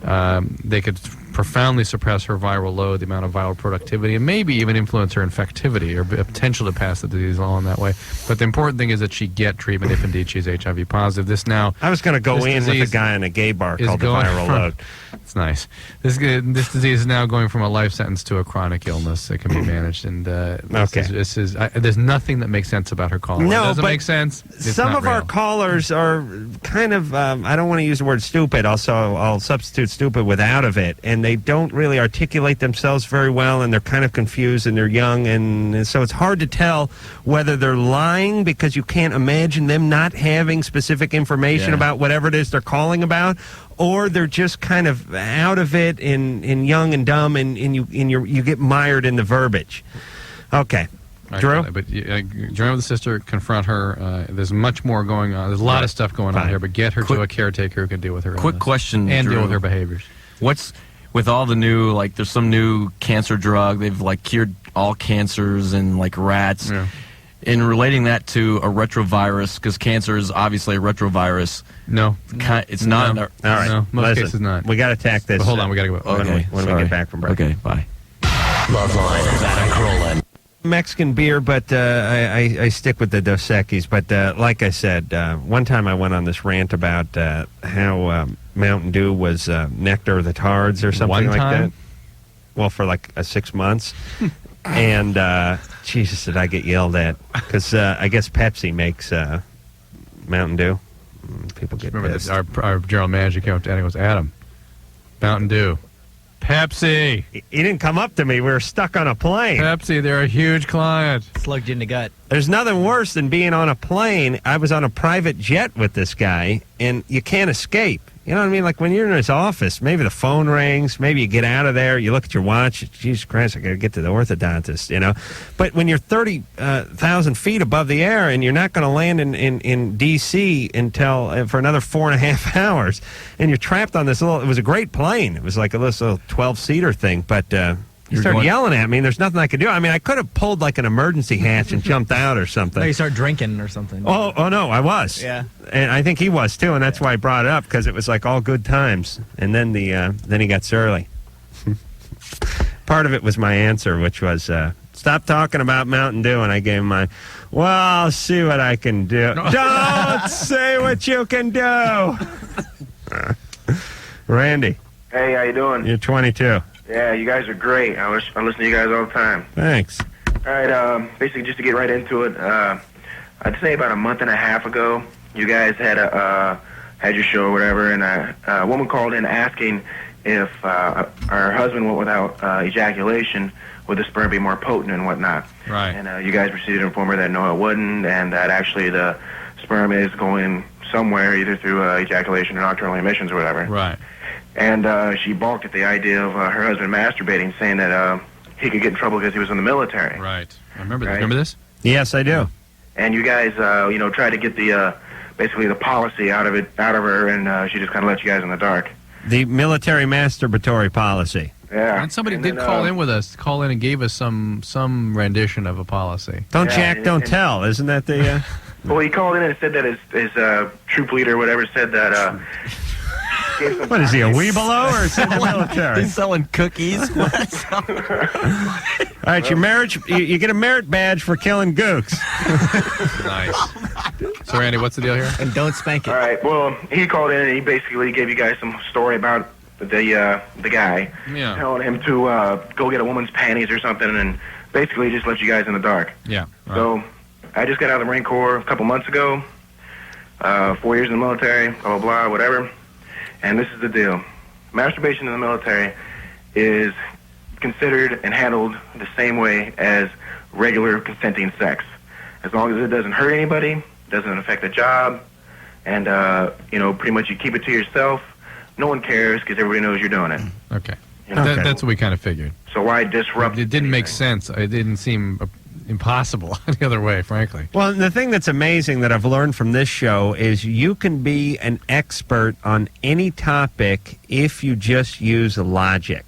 They could profoundly suppress her viral load, the amount of viral productivity, and maybe even influence her infectivity or potential to pass the disease along that way. But the important thing is that she get treatment if indeed she's HIV positive. I was going to go in with a guy in a gay bar called the viral load. It's nice. This disease is now going from a life sentence to a chronic illness that can be managed. And there's nothing that makes sense about her call. No, it doesn't but make sense. It's some not of our real. callers are kind of, I don't want to use the word stupid, also I'll substitute stupid with out of it, and they don't really articulate themselves very well, and they're kind of confused, and they're young, and so it's hard to tell whether they're lying because you can't imagine them not having specific information about whatever it is they're calling about, or they're just kind of out of it and young and dumb, and you get mired in the verbiage. Okay. Right, Drew? But join with the sister, confront her. There's much more going on. There's a lot of stuff going on here, but get her to a caretaker who can deal with her. Quick question, and Drew. deal with her behaviors. What's with all the new, there's some new cancer drug. They've cured all cancers in rats. Yeah. In relating that to a retrovirus, because cancer is obviously a retrovirus. No, it's not. All right, no, most listen, cases not. We got to attack this. But hold on, we got to go. Okay, when we get back from break. Okay, bye. Loveline with Adam Carolla. Mexican beer, but I stick with the Dos Equis. But like I said, one time I went on this rant about how Mountain Dew was nectar of the tards or something like that. Well, for 6 months. And Jesus, did I get yelled at? Because I guess Pepsi makes Mountain Dew. People get pissed. Our general manager came up to Adam and goes, Adam, Mountain Dew. Pepsi. He didn't come up to me. We were stuck on a plane. Pepsi, they're a huge client. Slugged you in the gut. There's nothing worse than being on a plane. I was on a private jet with this guy, and you can't escape. You know what I mean? Like when you're in his office, maybe the phone rings, maybe you get out of there, you look at your watch, Jesus Christ, I got to get to the orthodontist, But when you're 30,000 feet above the air and you're not going to land in D.C. until for another 4.5 hours, and you're trapped on this it was a great plane. It was like a little 12-seater thing, but he started yelling at me, and there's nothing I could do. I mean, I could have pulled an emergency hatch and jumped out or something. No, you start drinking or something. Oh no, I was. Yeah. And I think he was too, and that's why I brought it up, because it was all good times. And then then he got surly. Part of it was my answer, which was stop talking about Mountain Dew, and I gave him my, well, I'll see what I can do. Don't say what you can do. Randy. Hey, how you doing? You're 22. Yeah, you guys are great. I listen to you guys all the time. Thanks. All right, basically just to get right into it, I'd say about a month and a half ago, you guys had your show or whatever, and a woman called in asking if her husband went without ejaculation, would the sperm be more potent and whatnot. Right. And you guys proceeded to inform her that no, it wouldn't, and that actually the sperm is going somewhere, either through ejaculation or nocturnal emissions or whatever. Right. And she balked at the idea of her husband masturbating, saying that he could get in trouble because he was in the military. Right. I remember this. Remember this? Yes, I do. And you guys, tried to get the basically the policy out of her, and she just kind of let you guys in the dark. The military masturbatory policy. Yeah. And somebody And did then, call in and gave us some rendition of a policy. Don't Yeah, jack, don't and- tell. Isn't that the... Well, he called in and said that his troop leader or whatever said that... What is he, a weebelo or is he in the military? He's selling cookies. All right, your marriage, you get a merit badge for killing gooks. Nice. So, Randy, what's the deal here? And don't spank it. All right. Well, he called in and he basically gave you guys some story about the guy telling him to go get a woman's panties or something, and basically just let you guys in the dark. Yeah. Right. So I just got out of the Marine Corps a couple months ago. 4 years in the military, blah blah blah, whatever. And this is the deal: masturbation in the military is considered and handled the same way as regular consenting sex, as long as it doesn't hurt anybody, doesn't affect the job, and pretty much you keep it to yourself. No one cares because everybody knows you're doing it. Okay. You know? That's what we kind of figured. So why disrupt? It didn't make sense. It didn't seem impossible the other way, frankly. Well, the thing that's amazing that I've learned from this show is you can be an expert on any topic if you just use logic.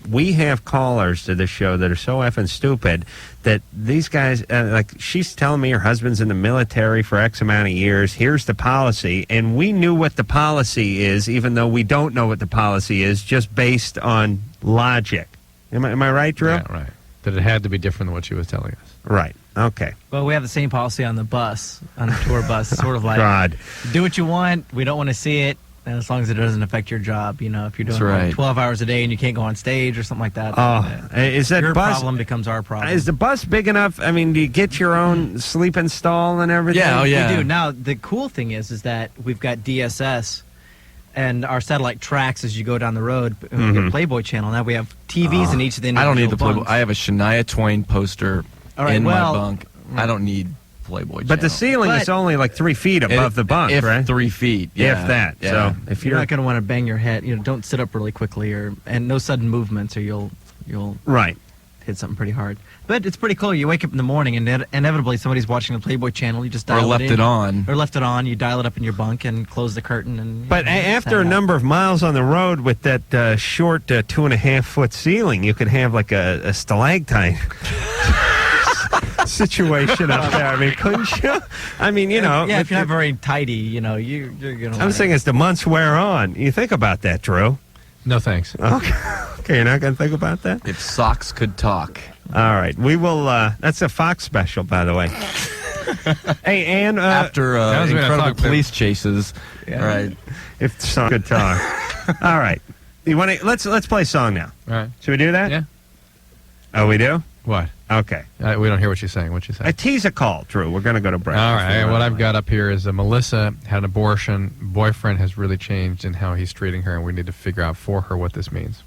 We have callers to this show that are so effing stupid that these guys, like she's telling me her husband's in the military for X amount of years. Here's the policy. And we knew what the policy is, even though we don't know what the policy is, just based on logic. Am I right, Drew? Yeah, right. That it had to be different than what she was telling us. Right. Okay. Well, we have the same policy on the bus, on the tour bus. Sort of like, God. do what you want. We don't want to see it. And as long as it doesn't affect your job, if you're doing That's right. like 12 hours a day and you can't go on stage or something like that, Is that your bus problem becomes our problem. Is the bus big enough? I mean, do you get your own sleeping stall and everything? Yeah, We do. Now, the cool thing is that we've got DSS and our satellite tracks as you go down the road. We get Playboy Channel. Now we have TVs in each of the I don't need the individual Playboy. bunks. I have a Shania Twain poster in my bunk. I don't need Playboy But the Channel. ceiling is only like 3 feet above the bunk, if right? 3 feet, yeah. If that. Yeah. So if You're not going to want to bang your head. Don't sit up really quickly, and no sudden movements, or you'll right hit something pretty hard. But it's pretty cool. You wake up in the morning, and inevitably somebody's watching the Playboy Channel. You just dial left it in, it on. or left it on. You dial it up in your bunk and close the curtain. And But after a number of miles on the road with that short 2.5 foot ceiling, you could have like a stalactite situation up there. I mean, couldn't you? I mean, yeah, if you're not very tidy, you're going to. I'm saying as the months wear on, you think about that, Drew. No thanks. Okay, you're not going to think about that? If socks could talk. All right, we will. That's a Fox special, by the way. Hey, Ann. After incredible police chases, right? If song could talk. All right, you want to? Let's play a song now. All right. Should we do that? Yeah. Oh, we do. What? Okay. We don't hear what she's saying. What she's saying? A tease a call, Drew. We're going to go to break. All right. What I've got up here is Melissa had an abortion. Boyfriend has really changed in how he's treating her, and we need to figure out for her what this means.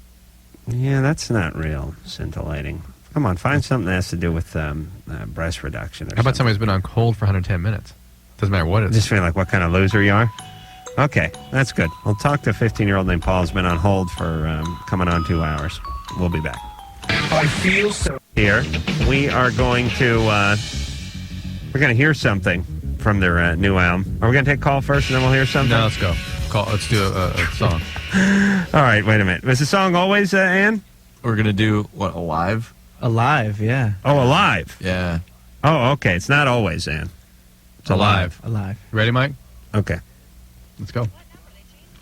Yeah, that's not real scintillating. Come on, find something that has to do with breast reduction. How about somebody's been on hold for 110 minutes? Doesn't matter what it is. Just feeling like what kind of loser you are? Okay, that's good. We'll talk to a 15-year-old named Paul who's been on hold for coming on 2 hours. We'll be back. I feel so. Here, we are going to hear something from their new album. Are we going to take a call first and then we'll hear something? No, let's go. Let's do a song. All right, wait a minute. Was the song always, Ann? We're going to do, what, Alive? Alive, yeah. Oh, Alive. Yeah. Oh, okay. It's not always, Ann. It's Alive. Alive. Ready, Mike? Okay. Let's go.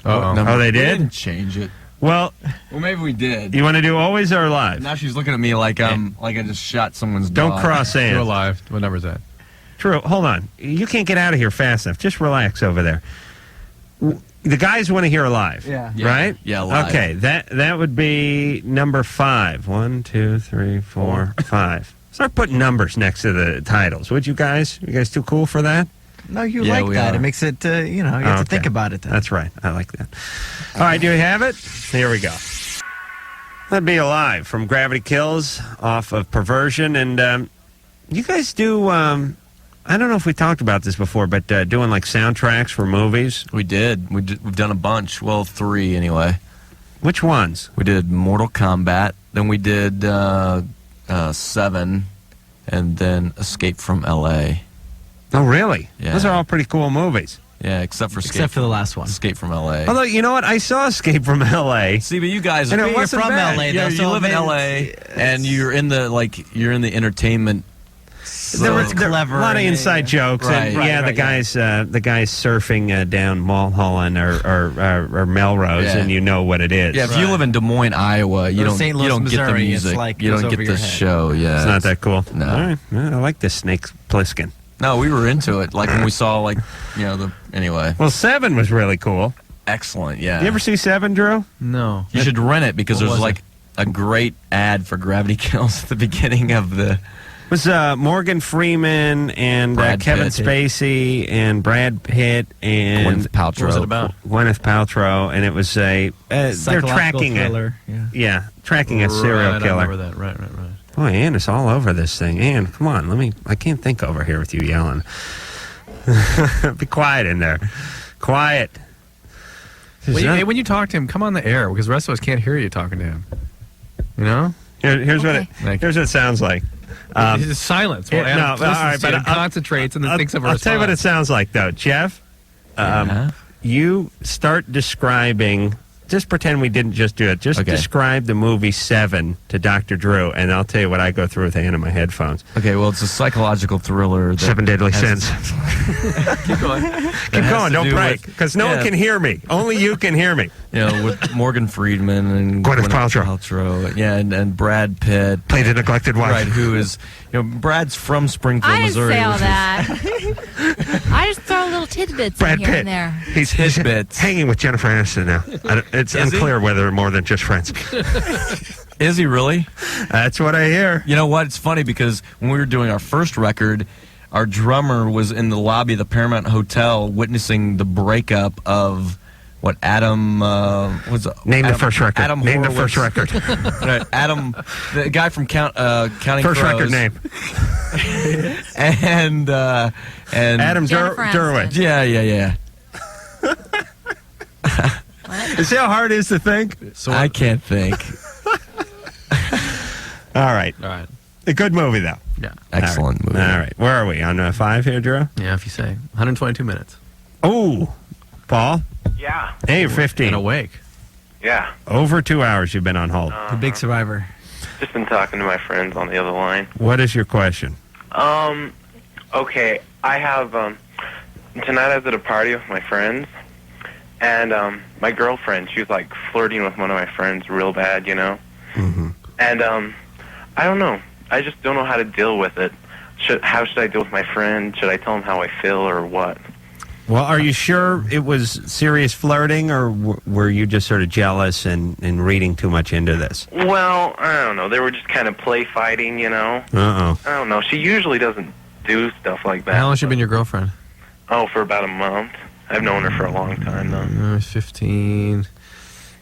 Oh, they We did? didn't change it. Well, maybe we did. You want to do always or Alive? Now she's looking at me like I just shot someone's dog. Don't cross Ann. Do Alive. What number is that? True. Hold on. You can't get out of here fast enough. Just relax over there. The guys want to hear Alive. Yeah. Right? Yeah, Alive. Okay. That would be number 5. 1, 2, 3, 4, 5. Start putting numbers next to the titles, would you guys? You guys too cool for that? No, you like that. It makes it, you have to think about it then. That's right. I like that. All right, do we have it? Here we go. That'd be Alive from Gravity Kills off of Perversion. And you guys do, I don't know if we talked about this before, but doing like soundtracks for movies? We did. We've done a bunch. Well, 3 anyway. Which ones? We did Mortal Kombat. Then we did 7. And then Escape from L.A. Oh, really? Yeah. Those are all pretty cool movies. Yeah, except for the last one. Escape from L.A. Although, you know what? I saw Escape from L.A. See, but you guys, And it you're wasn't from bad. L.A. though, You so live in maybe L.A. and you're in the entertainment. There were a lot of inside jokes, and the guys surfing down Mulholland or Melrose, Yeah. and you know what it is. Yeah, if you live in Des Moines, Iowa, you Or don't St. Louis, get the Missouri, it's music. like You goes don't over get your the head. show. Yeah, It's not that cool. No. All right. Well, I like this Snake Plissken. No, we were into it. Like when we saw anyway. Well, 7 was really cool. Excellent. Yeah. You ever see 7, Drew? No. You should rent it because What there's was like a great ad for Gravity Kills at the beginning of the. It was Morgan Freeman and Brad Kevin Pitt. Spacey and Brad Pitt and Gwyneth Paltrow. What was it about? Gwyneth Paltrow, and it was they're tracking thriller. Yeah, tracking a serial Right, killer. I remember that. Right. Boy, Ann is all over this thing. Ann, come on, I can't think over here with you yelling. Be quiet in there. Quiet. When you talk to him, come on the air because the rest of us can't hear you talking to him. You know? Here's what it sounds like. It's just silence. Well, Adam listens to it and concentrates and then thinks of a I'll tell you what it response. sounds like, though. Jeff, you start describing... Just pretend we didn't just do it. Just describe the movie 7 to Dr. Drew, and I'll tell you what I go through with Ann in my headphones. Okay, well, it's a psychological thriller. 7 Deadly Sins. Keep going. Keep going. Don't break, because no one can hear me. Only you can hear me. With Morgan Freeman and Gwyneth Paltrow. Yeah, and Brad Pitt. Played a neglected wife. Right, who is, Brad's from Springfield, I didn't Missouri. say all that. I just throw little tidbits Brad in here Pitt. and there. He's hanging with Jennifer Aniston now. It's unclear whether they're more than just friends. Is he really? That's what I hear. You know what? It's funny because when we were doing our first record, our drummer was in the lobby of the Paramount Hotel witnessing the breakup of Adam Name the first record. Adam Name the Horowitz. first record. Right, Adam, the guy from Counting First Crows. record name. and Adam Derwich. Yeah. You see how hard it is to think? So I can't think. All right. A good movie, though. Yeah. Excellent movie. All right. Where are we? On 5 here, Drew? Yeah, if you say. 122 minutes. Oh, Paul? Yeah. Hey, you're 15. And awake. Yeah. Over 2 hours you've been on hold. The big survivor. Just been talking to my friends on the other line. What is your question? Okay, I have, tonight I was at a party with my friends, and, my girlfriend, she was, like, flirting with one of my friends real bad, Mm-hmm. And, I don't know. I just don't know how to deal with it. How should I deal with my friend? Should I tell him how I feel or what? Well, are you sure it was serious flirting, or were you just sort of jealous and reading too much into this? Well, I don't know. They were just kind of play fighting, Uh-oh. I don't know. She usually doesn't do stuff like that. How long has she been your girlfriend? Oh, for about a month. I've known her for a long time, though. 15.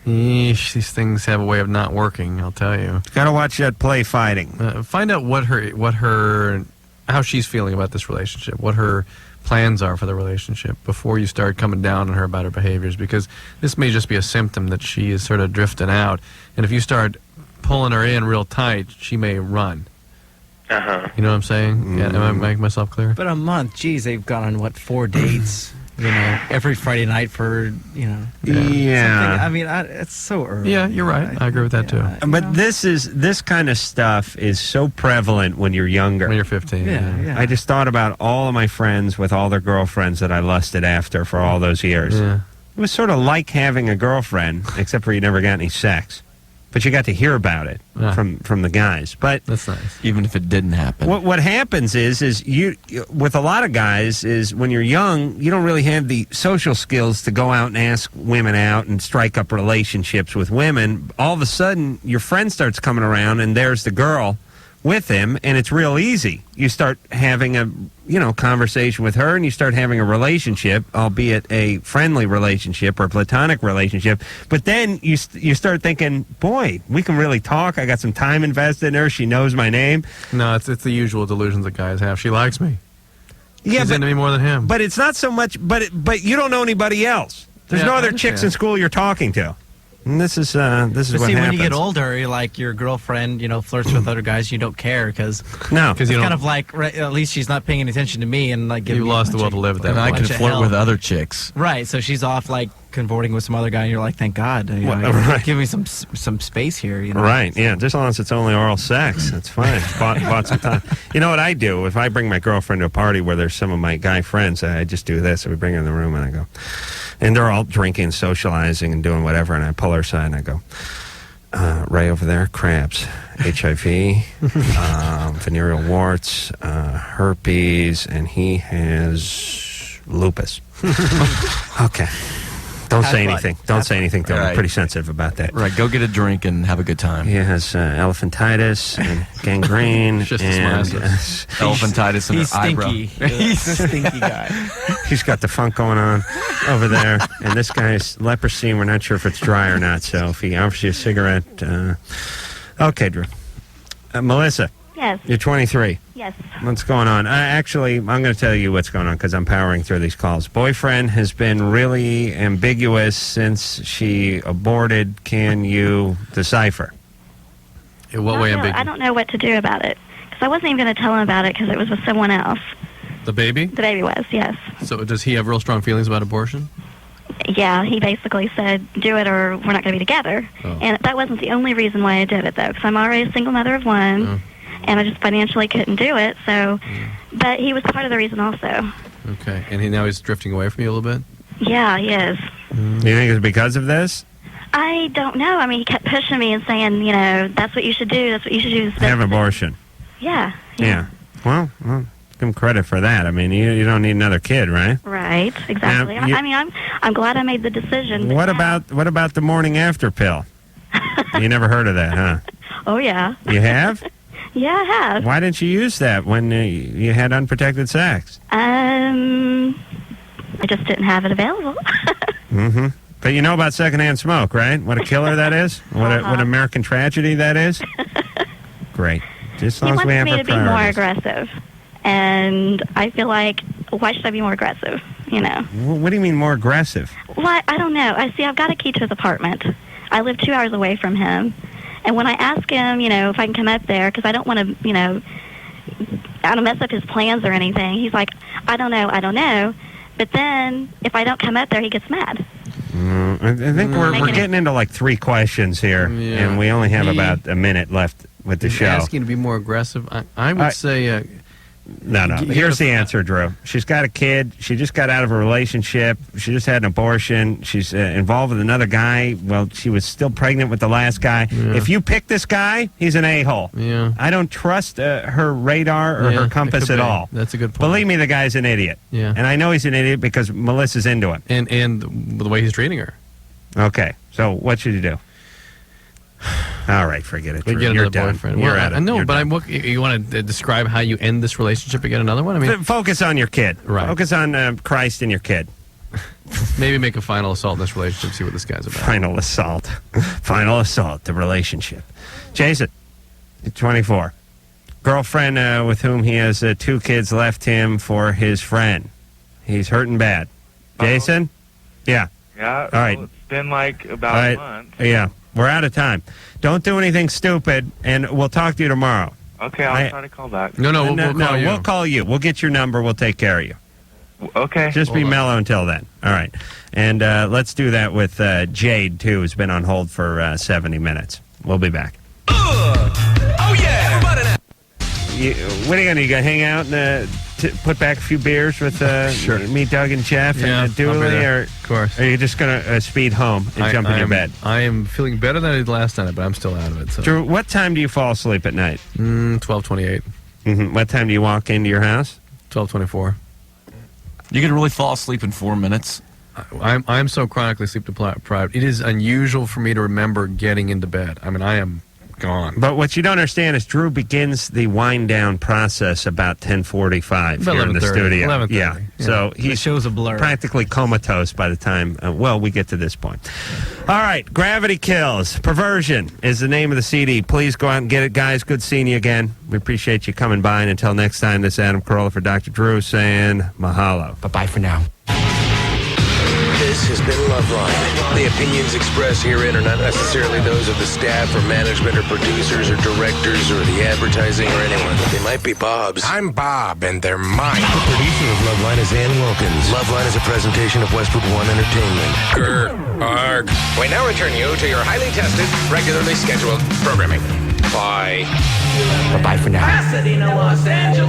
Eesh, these things have a way of not working, I'll tell you. Got to watch that play fighting. Find out how she's feeling about this relationship, what her plans are for the relationship before you start coming down on her about her behaviors, because this may just be a symptom that she is sort of drifting out, and if you start pulling her in real tight, she may run. Uh-huh. You know what I'm saying? Yeah, am I making myself clear? But a month, geez, they've gone on 4 dates. Every Friday night for Yeah. something. I mean, it's so early. Yeah, you're right. I agree with that too. But this kind of stuff is so prevalent when you're younger. When you're 15. Yeah. I just thought about all of my friends with all their girlfriends that I lusted after for all those years. Yeah. It was sort of like having a girlfriend, except for you never got any sex. But you got to hear about it from the guys. But that's nice. Even if it didn't happen. What happens is you with a lot of guys is when you're young, you don't really have the social skills to go out and ask women out and strike up relationships with women. All of a sudden, your friend starts coming around, and there's the girl with him, and it's real easy. You start having a conversation with her, and you start having a relationship, albeit a friendly relationship or a platonic relationship. But then you start thinking, boy, we can really talk. I got some time invested in her. She knows my name. No, it's the usual delusions that guys have. She likes me. Yeah, She's into me more than him. But it's not so much. But you don't know anybody else. There's Yeah, no I other chicks understand. in school you're talking to. And this is But what see, happens. when you get older, you're like your girlfriend, flirts with other guys. You don't care because No. it's kind of like at least she's not paying any attention to me and like You've lost the will to live at that And I point. can flirt with other chicks. Right, so she's off like convorting with some other guy, and you're like, thank God, right. give me some space here. Right, yeah, just as long as it's only oral sex, that's fine. bought some time. You know what I do? If I bring my girlfriend to a party where there's some of my guy friends, I just do this. We bring her in the room and I go, and they're all drinking, socializing, and doing whatever, and I pull her aside and I go, right over there, crabs, HIV, venereal warts, herpes, and he has lupus. Okay. Don't say anything. Don't say anything to him. I'm pretty sensitive about that. Right, go get a drink and have a good time. He has elephantitis and gangrene. Just and elephantitis and he's stinky. He's a stinky guy. He's got the funk going on over there. And this guy's leprosy, and we're not sure if it's dry or not. So if he offers you a cigarette... okay, Drew. Melissa. Yes. You're 23. Yes. What's going on? Actually, I'm going to tell you what's going on because I'm powering through these calls. Boyfriend has been really ambiguous since she aborted. Can you decipher? In what way ambiguous? I don't know what to do about it because I wasn't even going to tell him about it because it was with someone else. The baby? The baby was, yes. So does he have real strong feelings about abortion? Yeah, he basically said, do it or we're not going to be together. Oh. And that wasn't the only reason why I did it, though, because I'm already a single mother of one. Oh. And I just financially couldn't do it, so... But he was part of the reason also. Okay, and now he's drifting away from you a little bit? Yeah, he is. Do you think it's because of this? I don't know. I mean, he kept pushing me and saying, that's what you should do, that's what you should do. Have abortion. Yeah. Yeah. Well, give him credit for that. I mean, you don't need another kid, right? Right, exactly. I'm glad I made the decision. What about the morning after pill? You never heard of that, huh? Oh, yeah. You have? Yeah, I have. Why didn't you use that when you had unprotected sex? I just didn't have it available. Mm-hmm. But you know about secondhand smoke, right? What a killer that is? What an American tragedy that is? Great. Just as long as we have He our wants me to be more priorities. aggressive. And I feel like, why should I be more aggressive, What do you mean more aggressive? Well, I don't know. I've got a key to his apartment. I live 2 hours away from him. And when I ask him, if I can come up there, because I don't want to, I don't mess up his plans or anything, he's like, I don't know. But then, if I don't come up there, he gets mad. I think we're getting into like 3 questions here, and we only have about a minute left with the He's show. asking to be more aggressive. I would say... No. Here's the answer, Drew. She's got a kid. She just got out of a relationship. She just had an abortion. She's involved with another guy. Well, she was still pregnant with the last guy. Yeah. If you pick this guy, he's an a-hole. Yeah. I don't trust her radar or her compass at all. That's a good point. Believe me, the guy's an idiot. Yeah. And I know he's an idiot because Melissa's into him. And the way he's treating her. Okay. So what should you do? All right, forget it. We Drew. get You're another done. boyfriend. You're Well, at it. I know, You're but done. you want to describe how you end this relationship and get another one? I mean, Focus on your kid. Right. Focus on Christ and your kid. maybe make a final assault in this relationship, see what this guy's about. Final assault. Final assault, the relationship. Jason, 24. Girlfriend with whom he has 2 kids left him for his friend. He's hurting bad. Jason? Yeah. Yeah. All right. Well, it's been like about All right. a month. Yeah. We're out of time. Don't do anything stupid, and we'll talk to you tomorrow. Okay, I'll try to call back. we'll call you. We'll call you. We'll get your number. We'll take care of you. Okay. Just be mellow until then. All right. And let's do that with Jade, too, who's been on hold for 70 minutes. We'll be back. Oh, yeah, everybody now. What are you going to do? You going to hang out and put back a few beers with me, Doug, and Jeff and Dooley? Or, of course. Are you just going to speed home and jump in your bed? I am feeling better than I did last night, but I'm still out of it. So. Drew, what time do you fall asleep at night? 12:28. Mm-hmm. What time do you walk into your house? 12:24. You can really fall asleep in 4 minutes. I'm so chronically sleep deprived. It is unusual for me to remember getting into bed. I mean, I am gone. But what you don't understand is Drew begins the wind down process about 10:45 here in the studio. 11:30. Yeah. So The he's show's a blur. practically comatose by the time, we get to this point. All right, Gravity Kills. Perversion is the name of the CD. Please go out and get it, guys. Good seeing you again. We appreciate you coming by. And until next time, this is Adam Carolla for Dr. Drew saying mahalo. Bye-bye for now. This has been Loveline. The opinions expressed herein are not necessarily those of the staff or management or producers or directors or the advertising or anyone. They might be Bob's. I'm Bob, and they're mine. The producer of Loveline is Ann Wilkins. Loveline is a presentation of Westwood One Entertainment. Grr. Arg. We now return you to your highly tested, regularly scheduled programming. Bye. Bye-bye for now. Pasadena, Los Angeles.